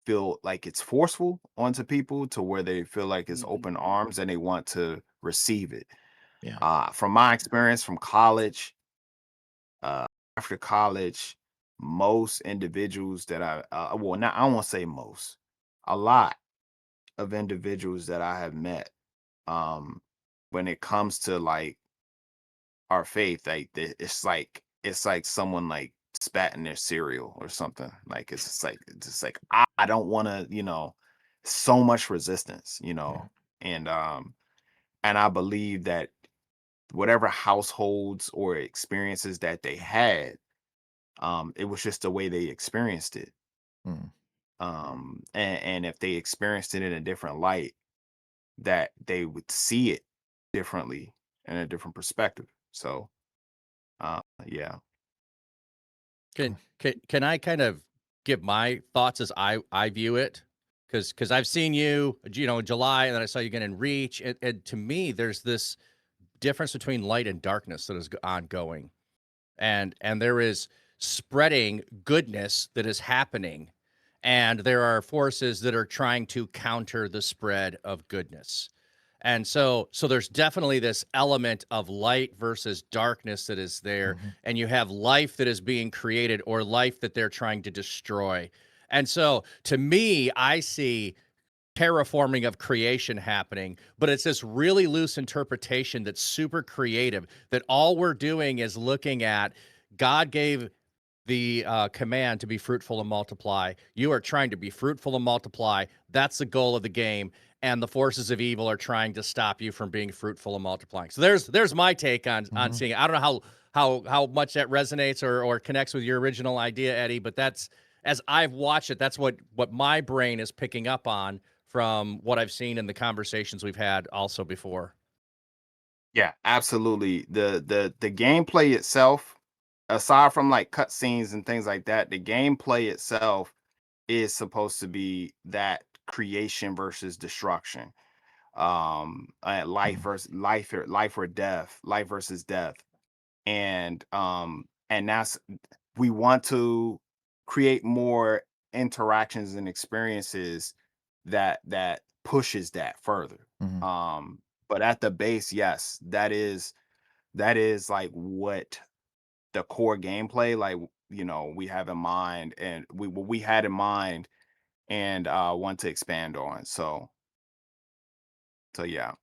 feel like it's forceful onto people to where they feel like it's Mhm. open arms and they want to receive it. Yeah. From my experience from college, uh, after college, most individuals that well, not I don't want to say most, a lot of individuals that I have met, um, when it comes to like our faith, like it's like someone like spat in their cereal or something. Like it's just like I don't want to, you know, so much resistance, you Yeah. know, and I believe that whatever households or experiences that they had, it was just the way they experienced it. Mm. And if they experienced it in a different light, that they would see it differently in a different perspective. So, yeah. Can I kind of give my thoughts as I view it? Because I've seen you, in July, and then I saw you again in Reach, and to me, there's this difference between light and darkness that is ongoing, and there is spreading goodness that is happening, and there are forces that are trying to counter the spread of goodness. And so there's definitely this element of light versus darkness that is there, and you have life that is being created or life that they're trying to destroy. And so to me, I see terraforming of creation happening, but it's this really loose interpretation that's super creative, that all we're doing is looking at God gave the command to be fruitful and multiply. You are trying to be fruitful and multiply. That's the goal of the game. And the forces of evil are trying to stop you from being fruitful and multiplying. So there's my take on seeing it. I don't know how much that resonates or connects with your original idea, Eddie, but that's, as I've watched it, that's what my brain is picking up on from what I've seen in the conversations we've had also before. Yeah, absolutely. The gameplay itself, aside from like cutscenes and things like that, the gameplay itself is supposed to be that creation versus destruction. Life versus life, or life or death, life versus death. And that's, we want to create more interactions and experiences that pushes that further. But at the base, yes, that is like what the core gameplay, like, we have in mind, and what we had in mind, and want to expand on. So yeah.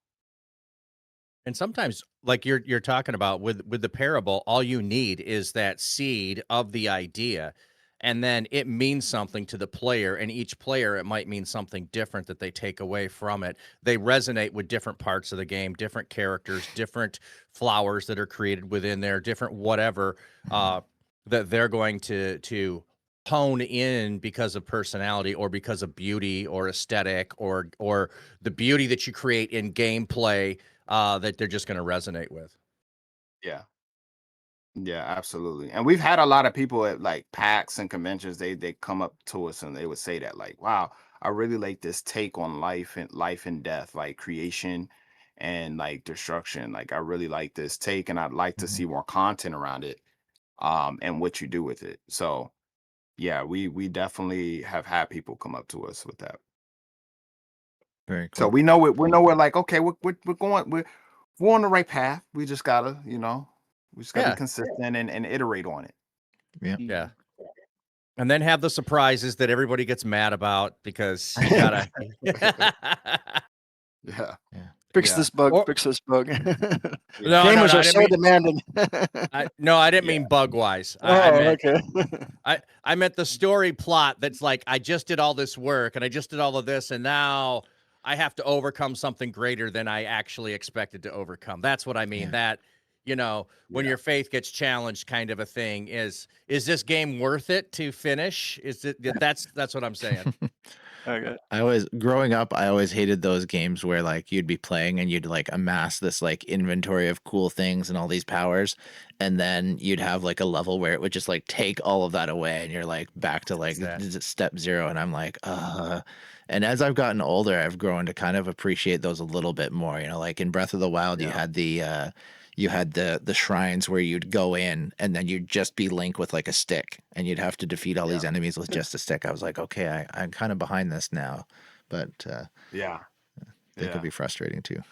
And sometimes, like you're talking about with the parable, all you need is that seed of the idea, and then it means something to the player. And each player, it might mean something different that they take away from it. They resonate with different parts of the game, different characters, different flowers that are created within there, different whatever that they're going to hone in because of personality or because of beauty or aesthetic or the beauty that you create in gameplay that they're just going to resonate with. Yeah. Yeah, absolutely. And we've had a lot of people at like PAX and conventions, they come up to us and they would say that, like, wow, I really like this take on life and death, like creation and like destruction. Like, I really like this take, and I'd like to see more content around it, and what you do with it. So yeah, we definitely have had people come up to us with that. Very So cool. we know it. We know we're like, okay, we're on the right path. We just gotta, we just gotta Yeah. be consistent and iterate on it. Yeah. And then have the surprises that everybody gets mad about because you gotta. Yeah. Fix Yeah. this bug. Or- Fix this bug. No, Gamers I are didn't so mean. demanding. I didn't Yeah. mean bug wise. Oh, I meant okay. I meant the story plot. That's like, I just did all this work and I just did all of this, and now I have to overcome something greater than I actually expected to overcome. That's what I mean. Yeah. That, when Yeah. your faith gets challenged, kind of a thing. Is this game worth it to finish? Is it? That's what I'm saying. Okay. Growing up, I always hated those games where like you'd be playing and you'd like amass this like inventory of cool things and all these powers, and then you'd have like a level where it would just like take all of that away and you're like back to like step zero, and I'm like, and as I've gotten older, I've grown to kind of appreciate those a little bit more. Like in Breath of the Wild, you had the shrines where you'd go in and then you'd just be Link with like a stick and you'd have to defeat all these enemies with just a stick. I was like, okay, I'm kind of behind this now, but Yeah. they could be frustrating too.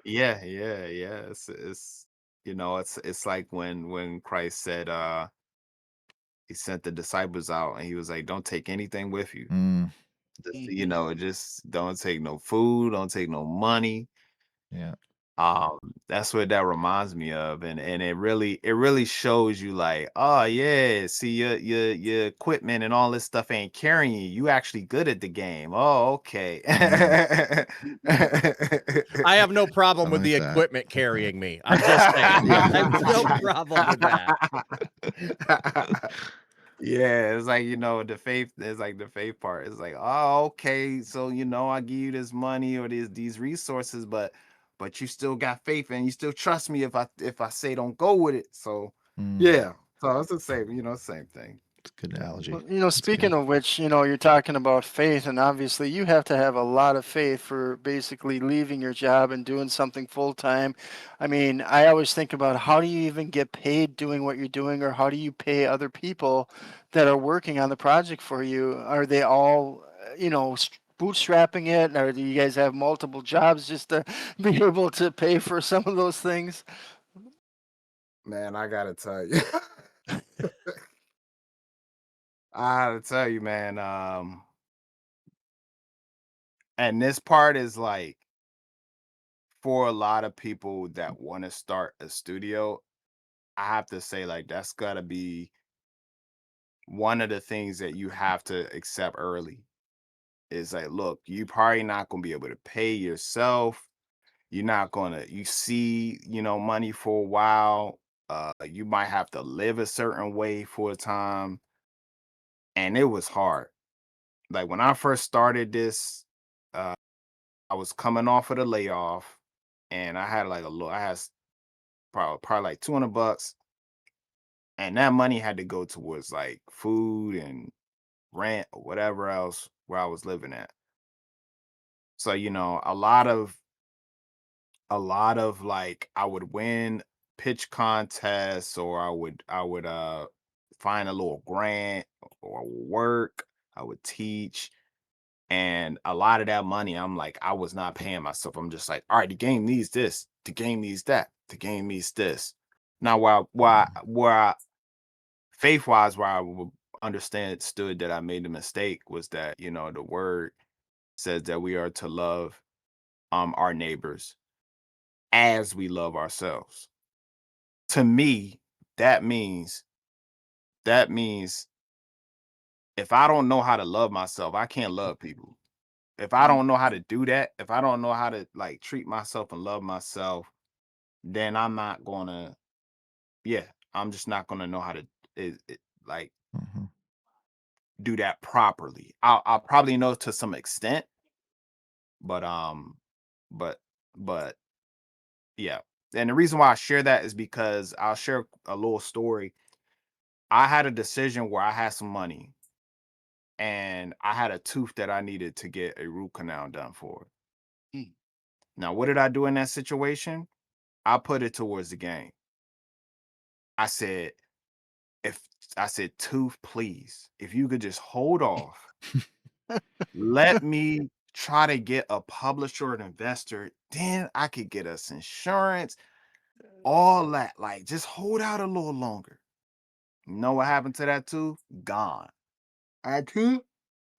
Yeah. It's it's like when Christ said, he sent the disciples out and he was like, don't take anything with you. Just don't take no food, don't take no money. Yeah. That's what that reminds me of, and it really shows you like, oh yeah, see, your equipment and all this stuff ain't carrying you. You actually good at the game. Oh, okay. I have no problem with the like that. equipment carrying me. I'm just saying. I have no problem with that. Yeah, it's like, the faith is like the faith part. It's like, oh, okay, so I give you this money or these resources, but you still got faith and you still trust me if I say don't go with it. So Mm. yeah, so it's the same, same thing. It's a good analogy. Well, you know, speaking of which, you know, you're talking about faith, and obviously you have to have a lot of faith for basically leaving your job and doing something full time. I mean, I always think about how do you even get paid doing what you're doing, or how do you pay other people that are working on the project for you? Are they all, you know, bootstrapping it, or do you guys have multiple jobs just to be able to pay for some of those things? Man, I gotta tell you. I gotta tell you, man. And this part is like for a lot of people that want to start a studio, I have to say, like, that's gotta be one of the things that you have to accept early. Is like, look, you probably not gonna be able to pay yourself. You're not gonna, you see, money for a while. You might have to live a certain way for a time. And it was hard. Like when I first started this, uh, I was coming off of the layoff, and I had like a little, I had probably like $200, and that money had to go towards like food and rent or whatever else where I was living at. So a lot of like I would win pitch contests, or I would find a little grant or work. I would teach. And a lot of that money, I'm like, I was not paying myself. I'm just like, all right, the game needs this, the game needs that, the game needs this. Now, where faith wise, where I would understood that I made the mistake was that the word says that we are to love our neighbors as we love ourselves. To me, that means that means if I don't know how to love myself, I can't love people. If I don't know how to do that, if I don't know how to like treat myself and love myself, then I'm not gonna, yeah, I'm just not gonna know how to like Mm-hmm. do that properly. I'll probably know to some extent, but but but yeah. And the reason why I share that is because I'll share a little story. I had a decision where I had some money and I had a tooth that I needed to get a root canal done for. Mm. Now, what did I do in that situation? I put it towards the game. I said, if I said, tooth, please, if you could just hold off, let me try to get a publisher or an investor, then I could get us insurance, all that. Like, just hold out a little longer. You know what happened to that tooth? Gone. That tooth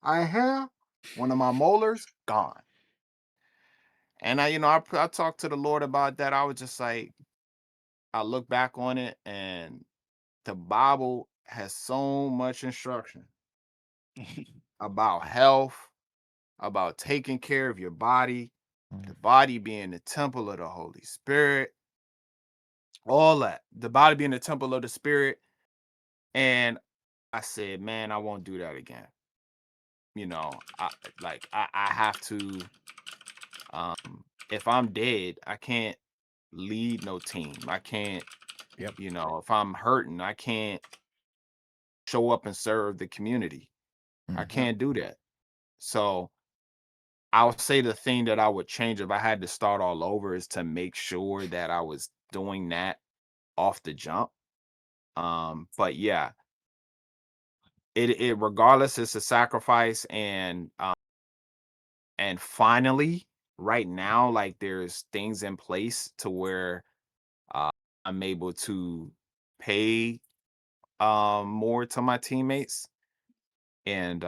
I have, one of my molars, gone. And I talked to the Lord about that. I was just like, I look back on it, and the Bible has so much instruction about health, about taking care of your body, the body being the temple of the Holy Spirit, all that, the body being the temple of the Spirit. And I said, man, I won't do that again. I have to, if I'm dead, I can't lead no team. I can't, Yep. if I'm hurting, I can't show up and serve the community. I Mhm. can't do that. So I'll say the thing that I would change if I had to start all over is to make sure that I was doing that off the jump. But yeah, it regardless, it's a sacrifice, and finally, right now, like there's things in place to where I'm able to pay more to my teammates, and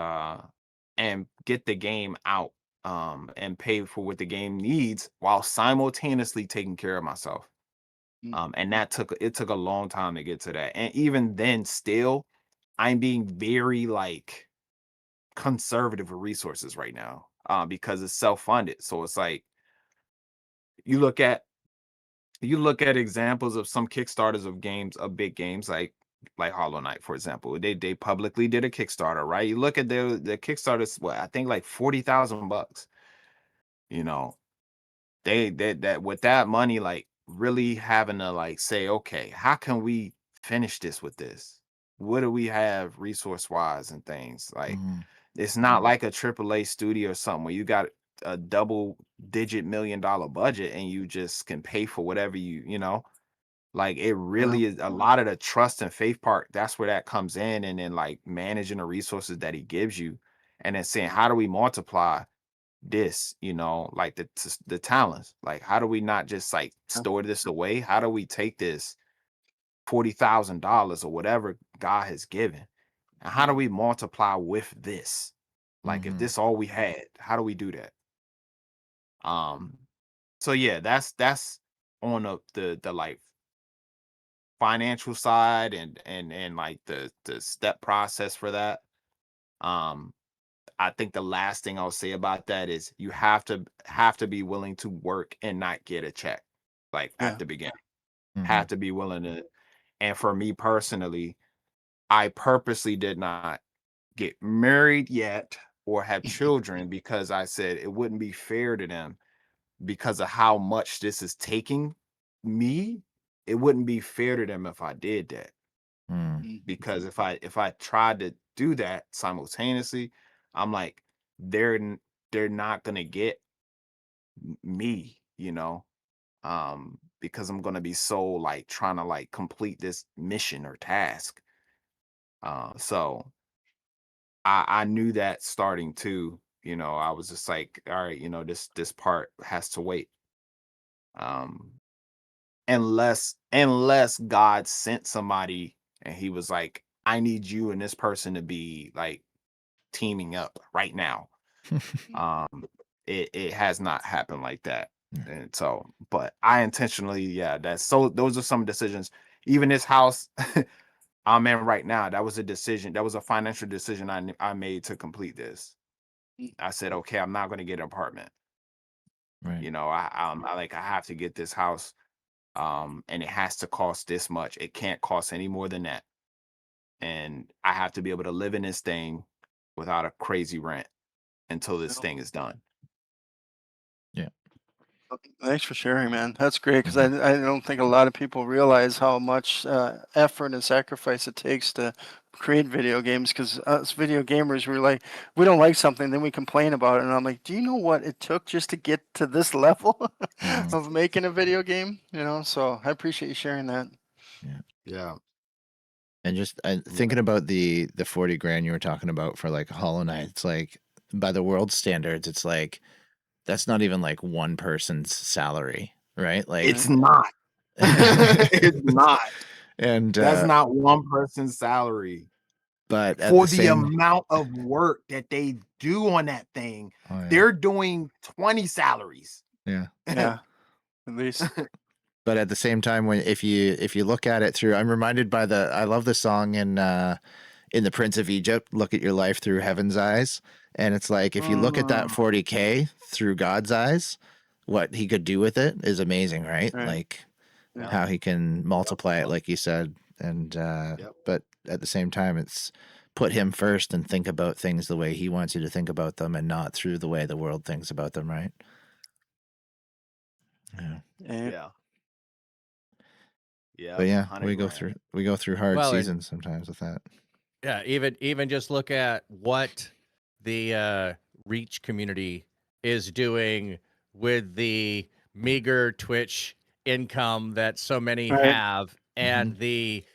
get the game out, and pay for what the game needs while simultaneously taking care of myself. Mm. And it took a long time to get to that. And even then still, I'm being very like conservative with resources right now, because it's self-funded. So it's like you look at you look at examples of some Kickstarters of games, of big games like Hollow Knight, for example. They publicly did a Kickstarter, right? You look at the Kickstarters, what I think like $40,000. You know, they that with that money, like really having to like say, okay, how can we finish this with this? what do we have resource wise and things like? Mhm. It's not like a AAA studio or something where you got a double-digit $1 million budget and you just can pay for whatever you know. Like it really is a lot of the trust and faith part. That's where that comes in, and then like managing the resources that he gives you, and then saying, how do we multiply this? You know, like the talents. Like, how do we not just like store this away? How do we take this $40,000 or whatever God has given, and how do we multiply with this? Like, if Mhm. this all we had, how do we do that? So yeah, that's on the like financial side and like the step process for that. Um, I think the last thing I'll say about that is you have to be willing to work and not get a check like Yeah. at the beginning. Mhm. Have to be willing to. And for me personally, I purposely did not get married yet or have children because I said it wouldn't be fair to them because of how much this is taking me. It wouldn't be fair to them if I did that. Mm. Because if I tried to do that simultaneously, I'm like, they're not gonna get me, you know, because I'm gonna be so like trying to like complete this mission or task. So I knew that starting too, you know, I was just like, all right, you know, this part has to wait. Um, unless God sent somebody and he was like, I need you and this person to be like teaming up right now. Um, it has not happened like that. And so, but I intentionally, yeah, that's so those are some decisions. Even this house I'm in right now, that was a decision. That was a financial decision I made to complete this. I said, okay, I'm not going to get an apartment. Right. You know, I like I have to get this house, and it has to cost this much. It can't cost any more than that, and I have to be able to live in this thing without a crazy rent until this thing is done. Yeah. Thanks for sharing, man. That's great because Mhm. I don't think a lot of people realize how much effort and sacrifice it takes to create video games. Because us video gamers, we don't like something, then we complain about it, and I'm like, do you know what it took just to get to this level Mhm. of making a video game? You know, so I appreciate you sharing that. Yeah. Yeah. And just Yeah. thinking about the 40 grand you were talking about for like Hollow Knight, it's like by the world standards, it's like that's not even like one person's salary, right? Like It's not. It's not. and That's not one person's salary but at for the the same amount of work that they do on that thing. oh, yeah. They're doing 20 salaries. Yeah. Yeah, at least. But at the same time, when if you look at it through, I'm reminded by I love the song in The Prince of Egypt, look at your life through heaven's eyes. And it's like if you look at that 40K through God's eyes, what he could do with it is amazing, right? Right. Like Yeah. how he can multiply it, like you said. And Yep. but at the same time, it's put him first and think about things the way he wants you to think about them and not through the way the world thinks about them, right? Yeah. Yeah. Yeah. But yeah, 100 we grand. go through hard Well, and seasons sometimes with that. yeah, even just look at what the Reach community is doing with the meager Twitch income that so many Right. have, and the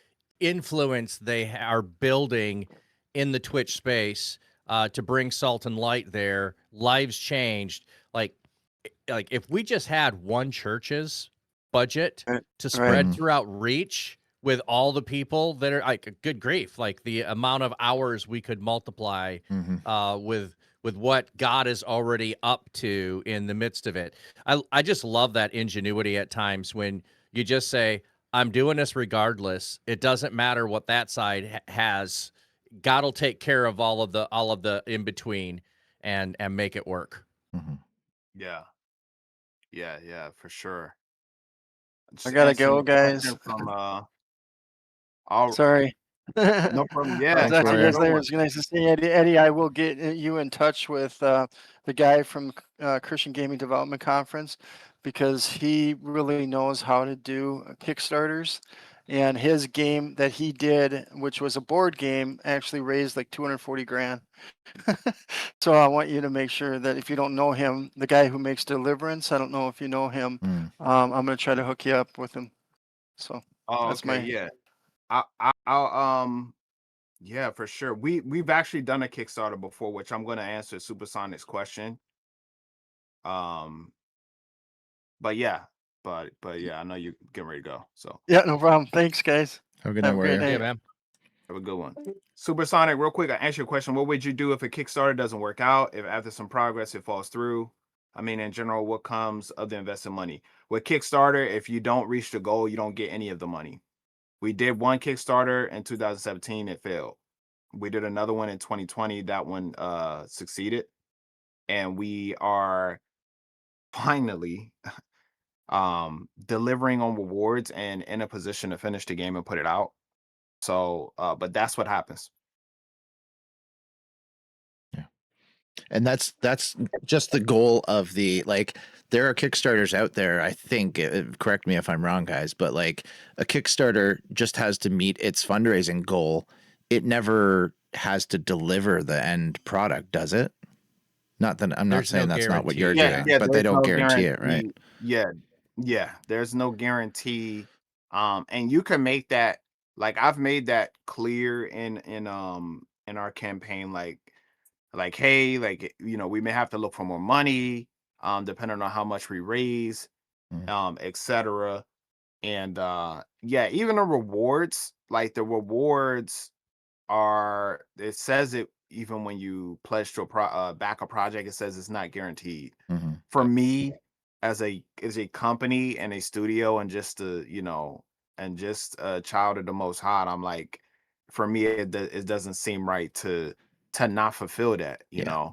influence they are building in the Twitch space to bring Salt and Light there. Lives changed. Like if we just had one church's budget Right. to Right. spread throughout Reach with all the people that are like, good grief, like the amount of hours we could multiply with what God is already up to in the midst of it. I just love that ingenuity at times when you just say, I'm doing this regardless. It doesn't matter what that side has. God will take care of all of the in between and make it work. Yeah. Yeah. Yeah. For sure. I Just gotta go, answering the guys. question from all Sorry. no problem. I'll Yeah. talk to Have you a guys Warrior. good later. one. It's nice to see you, Eddie. Eddie, I will get you in touch with the guy from Christian Gaming Development Conference because he really knows how to do Kickstarters. and his game that he did, which was a board game, actually raised like 240 grand. So I want you to make sure that if you don't know him, the guy who makes Deliverance, I don't know if you know him. I'm gonna try to hook you up with him. So Oh, that's okay, yeah. I'll yeah, for sure. We've actually done a Kickstarter before, which I'm going to answer Supersonic's question. Um, but yeah, but yeah, I know you're getting ready to go. So yeah, no problem. Thanks, guys. Have a good Have night, a great Warrior. Yeah, night. man. have a good one. Supersonic, real quick, I answer your question. What would you do if a Kickstarter doesn't work out? If after some progress it falls through? I mean, in general, what comes of the invested money? With Kickstarter, if you don't reach the goal, you don't get any of the money. We did one Kickstarter in 2017, it failed. We did another one in 2020, that one succeeded. And we are finally delivering on rewards and in a position to finish the game and put it out. So but that's what happens. And that's just the goal of the, like, there are Kickstarters out there, I think, correct me if I'm wrong, guys, but like a Kickstarter just has to meet its fundraising goal. It never has to deliver the end product, does it? Not that I'm not There's no saying that's not what you're guarantee. doing, but they There's don't no guarantee it, right? guarantee. Yeah, there's no guarantee. And you can make that, like, I've made that clear in our campaign, like, hey, like, we may have to look for more money, depending on how much we raise, etc. And yeah, even the rewards, like the rewards are, it says it even when you pledge to back a project, it says it's not guaranteed. For me, as a company and a studio, and just a child of the Most High, I'm like, for me, it doesn't seem right to not fulfill that. Yeah.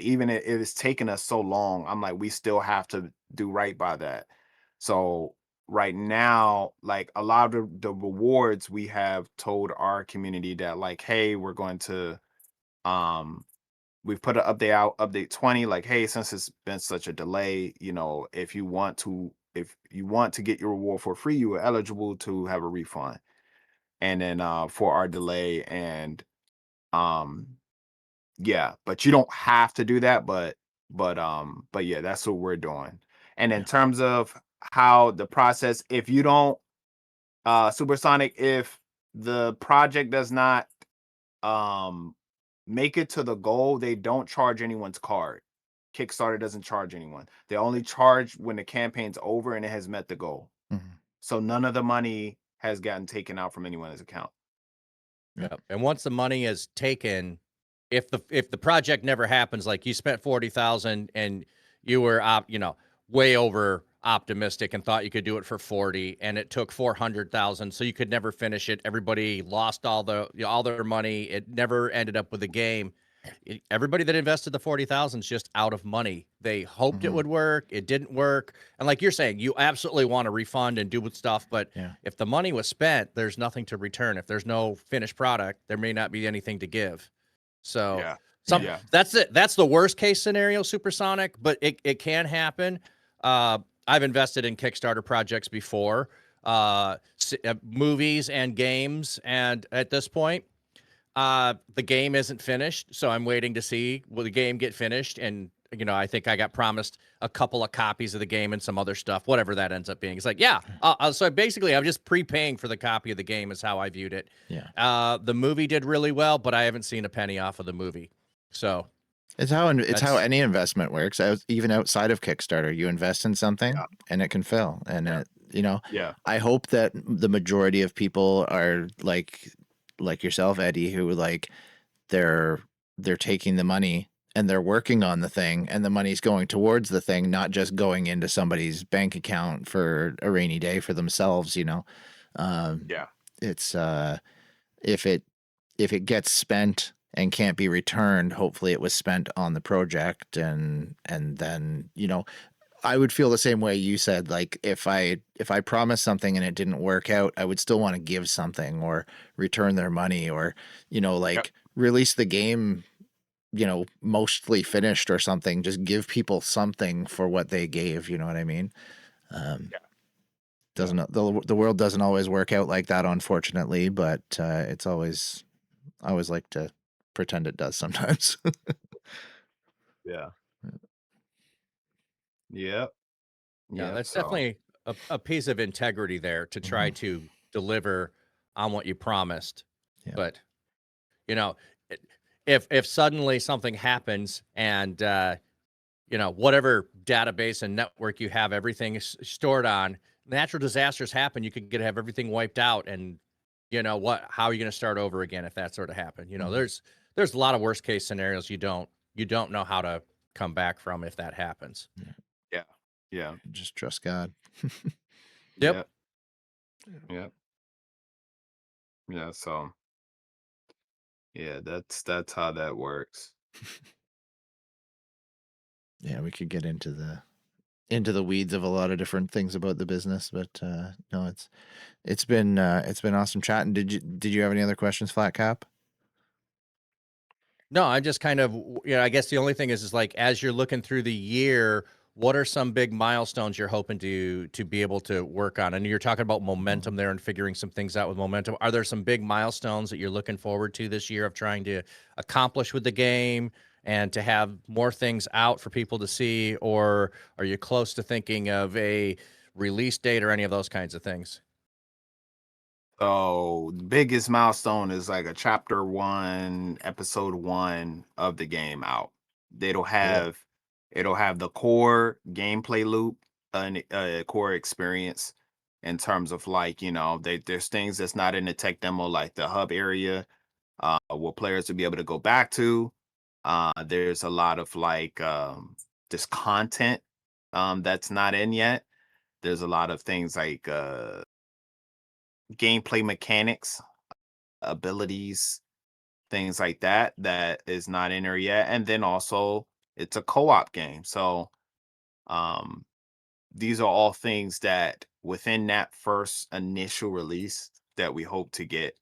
Even if it's taken us so long, I'm like, we still have to do right by that. So right now, like, a lot of the rewards, we have told our community that, like, hey, we're going to we've put an update out, update 20, like, hey, since it's been such a delay, if you want to get your reward for free, you are eligible to have a refund. And then for our delay, and um yeah, but you don't have to do that, but yeah, that's what we're doing. And in terms of how the process, if you don't Supersonic, if the project does not um make it to the goal, they don't charge anyone's card. Kickstarter doesn't charge anyone. They only charge when the campaign's over and it has met the goal. So none of the money has gotten taken out from anyone's account. Yep. And once the money is taken, if the project never happens, like you spent 40,000 and you were way over optimistic and thought you could do it for 40, and it took 400,000, so you could never finish it. Everybody lost all their money. It never ended up with the game. Everybody that invested the 40,000 is just out of money. They hoped it would work. It didn't work. And like you're saying, you absolutely want to refund and do with stuff. But if the money was spent, there's nothing to return. If there's no finished product, there may not be anything to give. So that's it. That's the worst case scenario, Supersonic, but it can happen. I've invested in Kickstarter projects before, movies and games. And at this point, the game isn't finished, so I'm waiting to see will the game get finished. And I think I got promised a couple of copies of the game and some other stuff, whatever that ends up being. It's like, so basically I'm just prepaying for the copy of the game is how I viewed it. The movie did really well, but I haven't seen a penny off of the movie. So it's how any investment works. Even outside of Kickstarter, you invest in something and it can fail. And I hope that the majority of people are like yourself, Eddie, who like they're taking the money and they're working on the thing, and the money's going towards the thing, not just going into somebody's bank account for a rainy day for themselves. It's if it gets spent and can't be returned, hopefully it was spent on the project, and then I would feel the same way you said. Like if I promised something and it didn't work out, I would still want to give something or return their money, or release the game mostly finished or something. Just give people something for what they gave, you know what I mean? doesn't the world doesn't always work out like that, unfortunately, but it's always, I always like to pretend it does sometimes. Yeah. Yep. Yeah, Yep. that's So definitely a piece of integrity there to try to deliver on what you promised. Yeah. But you know, i- if suddenly something happens and whatever database and network you have everything is stored on, natural disasters happen. You could have everything wiped out, and how are you going to start over again if that sort of happened? There's a lot of worst case scenarios you don't know how to come back from if that happens. yeah. Yeah. Just trust God. Yep. Yep. Yep. Yeah. So yeah, that's how that works. Yeah, we could get into the weeds of a lot of different things about the business, but no, it's been awesome chatting. Did you have any other questions, Flat Cap? No, I just kind of, I guess the only thing is like as you're looking through the year, what are some big milestones you're hoping to be able to work on? And you're talking about momentum there and figuring some things out with momentum. Are there some big milestones that you're looking forward to this year of trying to accomplish with the game and to have more things out for people to see? Or are you close to thinking of a release date or any of those kinds of things? So the biggest milestone is like a chapter 1, episode 1 of the game out. It'll have it'll have the core gameplay loop and core experience in terms of like, there's things that's not in the tech demo, like the hub area, where players will be able to go back to. There's a lot of like this content that's not in yet. There's a lot of things like gameplay mechanics, abilities, things like that is not in there yet. And then also it's a co-op game. So um these are all things that within that first initial release that we hope to get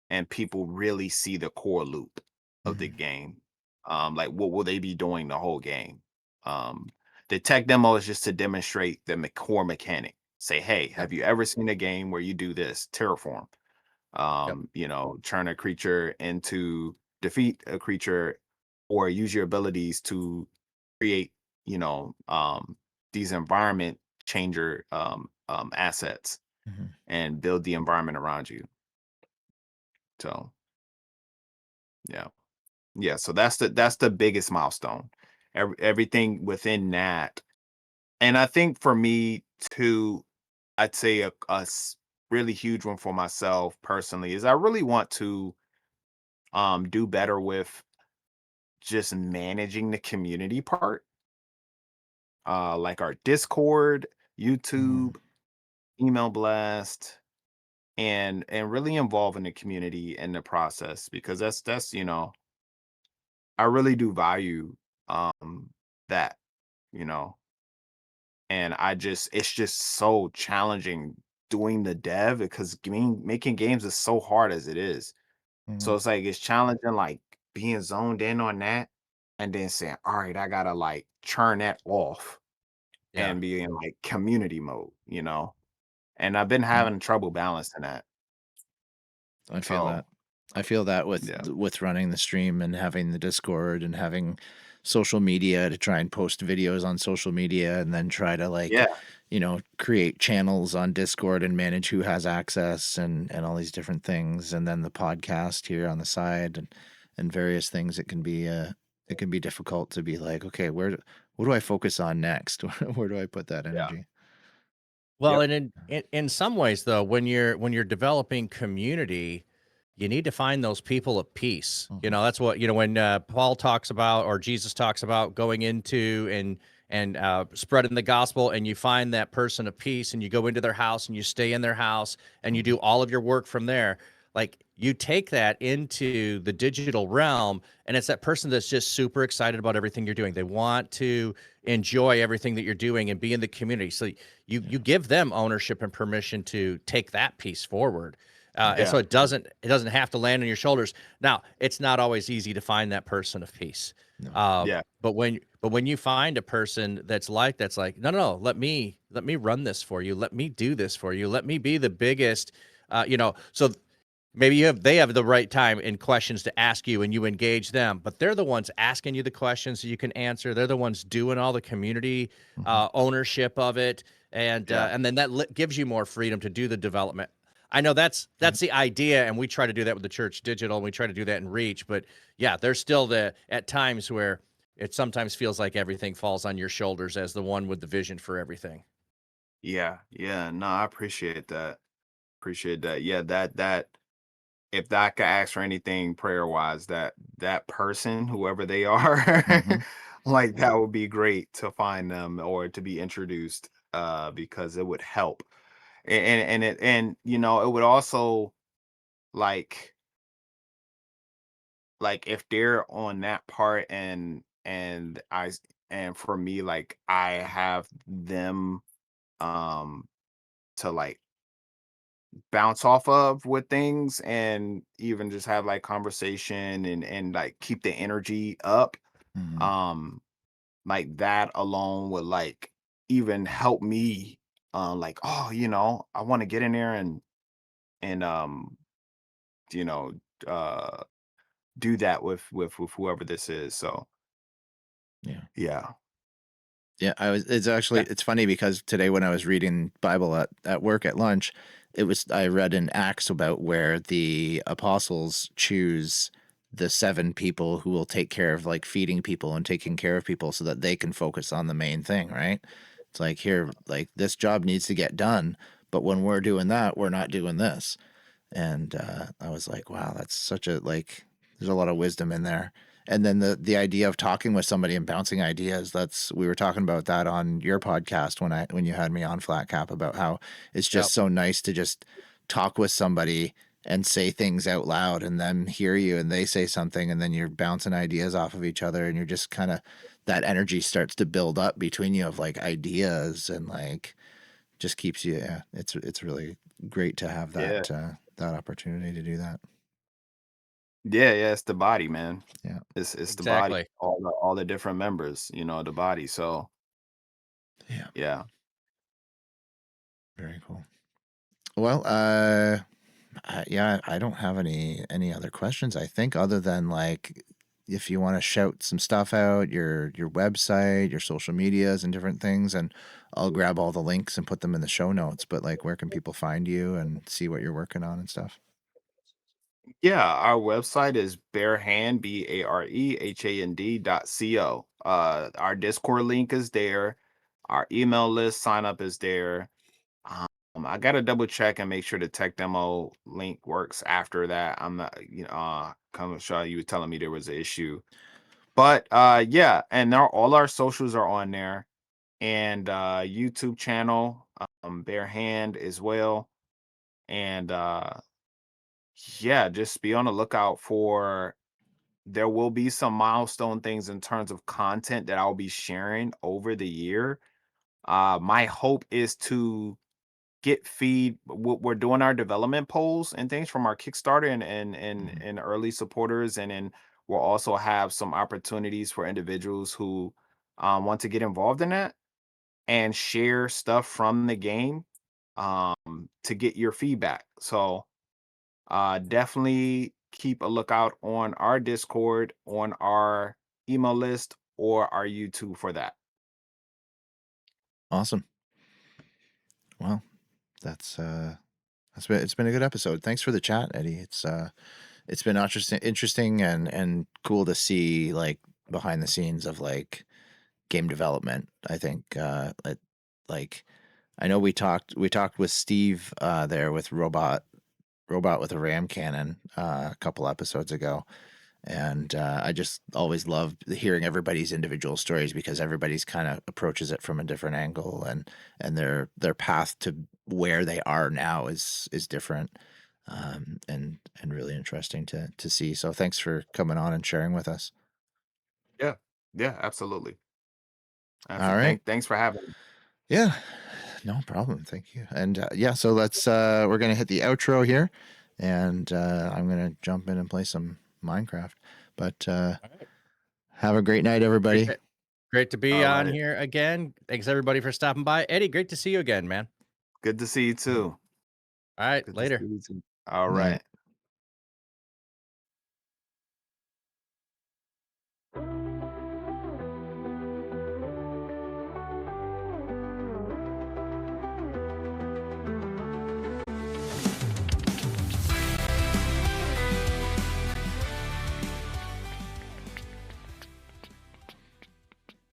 and people really see the core loop of the game. Like what will they be doing the whole game? Um the tech demo is just to demonstrate the core mechanic. Say, hey, Yep. have you ever seen a game where you do this? Terraform. Yep. Turn a creature into defeat a creature or use your abilities to create, you know, these environment changer assets Mhm. and build the environment around you. So yeah. Yeah. So that's the biggest milestone. Everything within that. And I think for me too, I'd say a really huge one for myself personally is I really want to do better with just managing the community part, like our Discord, Mhm. YouTube, email blast, and really involving the community in the process because that's I really do value that, you know, and it's just so challenging doing the dev because making games is so hard as it is. So Mhm. it's like it's challenging, like being zoned in on that, and then saying, "All right, I gotta like turn that off Yeah. and be in like community mode." And I've been Mhm. having trouble balancing that. I feel So that. I feel that yeah, with running the stream and having the Discord and having social media to try and post videos on social media and then try to yeah, create channels on Discord and manage who has access and all these different things and then the podcast here on the side and various things. It can be difficult to be like, okay, what do I focus on next? Where do I put that yeah, energy? Well, yep, and in some ways though, when you're developing community, you need to find those people of peace. Mhm. That's what, when Paul talks about or Jesus talks about going into and spreading the gospel, and you find that person of peace and you go into their house and you stay in their house and you Mhm. do all of your work from there. Like you take that into the digital realm, and it's that person that's just super excited about everything you're doing. They want to enjoy everything that you're doing and be in the community. So you Yeah. give them ownership and permission to take that piece forward. And so Yeah. it doesn't have to land on your shoulders. Now, it's not always easy to find that person of peace. No. Yeah. But when you find a person that's like no, let me run this for you. Let me do this for you. Let me be the biggest, so maybe they have the right time and questions to ask you and you engage them, but they're the ones asking you the questions so you can answer. They're the ones doing all the community ownership of it. And Yeah. then that gives you more freedom to do the development. I know that's the idea, and we try to do that with the church digital, and we try to do that in Reach. But yeah, there's still at times where it sometimes feels like everything falls on your shoulders as the one with the vision for everything. Yeah. Yeah. No, I appreciate that. Appreciate that. Yeah, that if that could ask for anything prayer wise, that person, whoever they are, Mhm. like that would be great to find them or to be introduced, because it would help. And it would also like if they're on that part and for me, like I have them to like bounce off of with things and even just have like conversation and like keep the energy up. Mhm. um like that alone would like even help me, like, oh, I want to get in there and you know uh do that with whoever this is. So Yeah. yeah. Yeah, it's actually Yeah. it's funny because today when I was reading Bible at work at lunch, I read in Acts about where the apostles choose the 7 people who will take care of like feeding people and taking care of people so that they can focus on the main thing, right? It's like here, like this job needs to get done, but when we're doing that, we're not doing this. And I was like, wow, that's such a like. There's a lot of wisdom in there. And then the idea of talking with somebody and bouncing ideas. We were talking about that on your podcast when you had me on Flat Cap about how it's Yep. just so nice to just talk with somebody and say things out loud and then hear you and they say something and then you're bouncing ideas off of each other and you're just kind of that energy starts to build up between you of like ideas and like just keeps you. Yeah, it's really great to have Yeah. that opportunity to do that. Yeah, it's the body, man. Yeah. It's the body, Exactly. all the different members, the body. So Yeah. yeah. Very cool. Well, yeah, I don't have any other questions. I think other than like if you want to shout some stuff out, your website, your social medias, and different things, and I'll grab all the links and put them in the show notes. But like, where can people find you and see what you're working on and stuff? Yeah, our website is BareHand, BareHand.co. Our Discord link is there. Our email list sign up is there. I gotta double check and make sure the tech demo link works after that. I'm not, come show you were telling me there was an issue. But yeah, and all our socials are on there, and YouTube channel, Bare Hand as well. And yeah, just be on the lookout for there will be some milestone things in terms of content that I'll be sharing over the year. My hope is to get feed. We're doing our development polls and things from our Kickstarter Mhm. and early supporters, and then we'll also have some opportunities for individuals who want to get involved in that and share stuff from the game, to get your feedback. So definitely keep a lookout on our Discord, on our email list, or our YouTube for that. Awesome. Well, it's been a good episode. Thanks for the chat, Eddie. It's been interesting and cool to see like behind the scenes of like game development. I think like I know we talked with Steve there with robot with a ram cannon a couple episodes ago, and I just always loved hearing everybody's individual stories because everybody's kind of approaches it from a different angle, and their path to where they are now is different, and really interesting to see. So thanks for coming on and sharing with us. Yeah, yeah, absolutely. All Absolutely. right. Thanks for having me. Yeah, no problem. Thank you. And yeah, so we're gonna hit the outro here. and I'm gonna jump in and play some Minecraft. But All right. have a great night, everybody. Great to be All on right. here again. Thanks everybody for stopping by. Eddie, great to see you again, man. Good to see you too. All right, Good to later. see you too. All Night. right.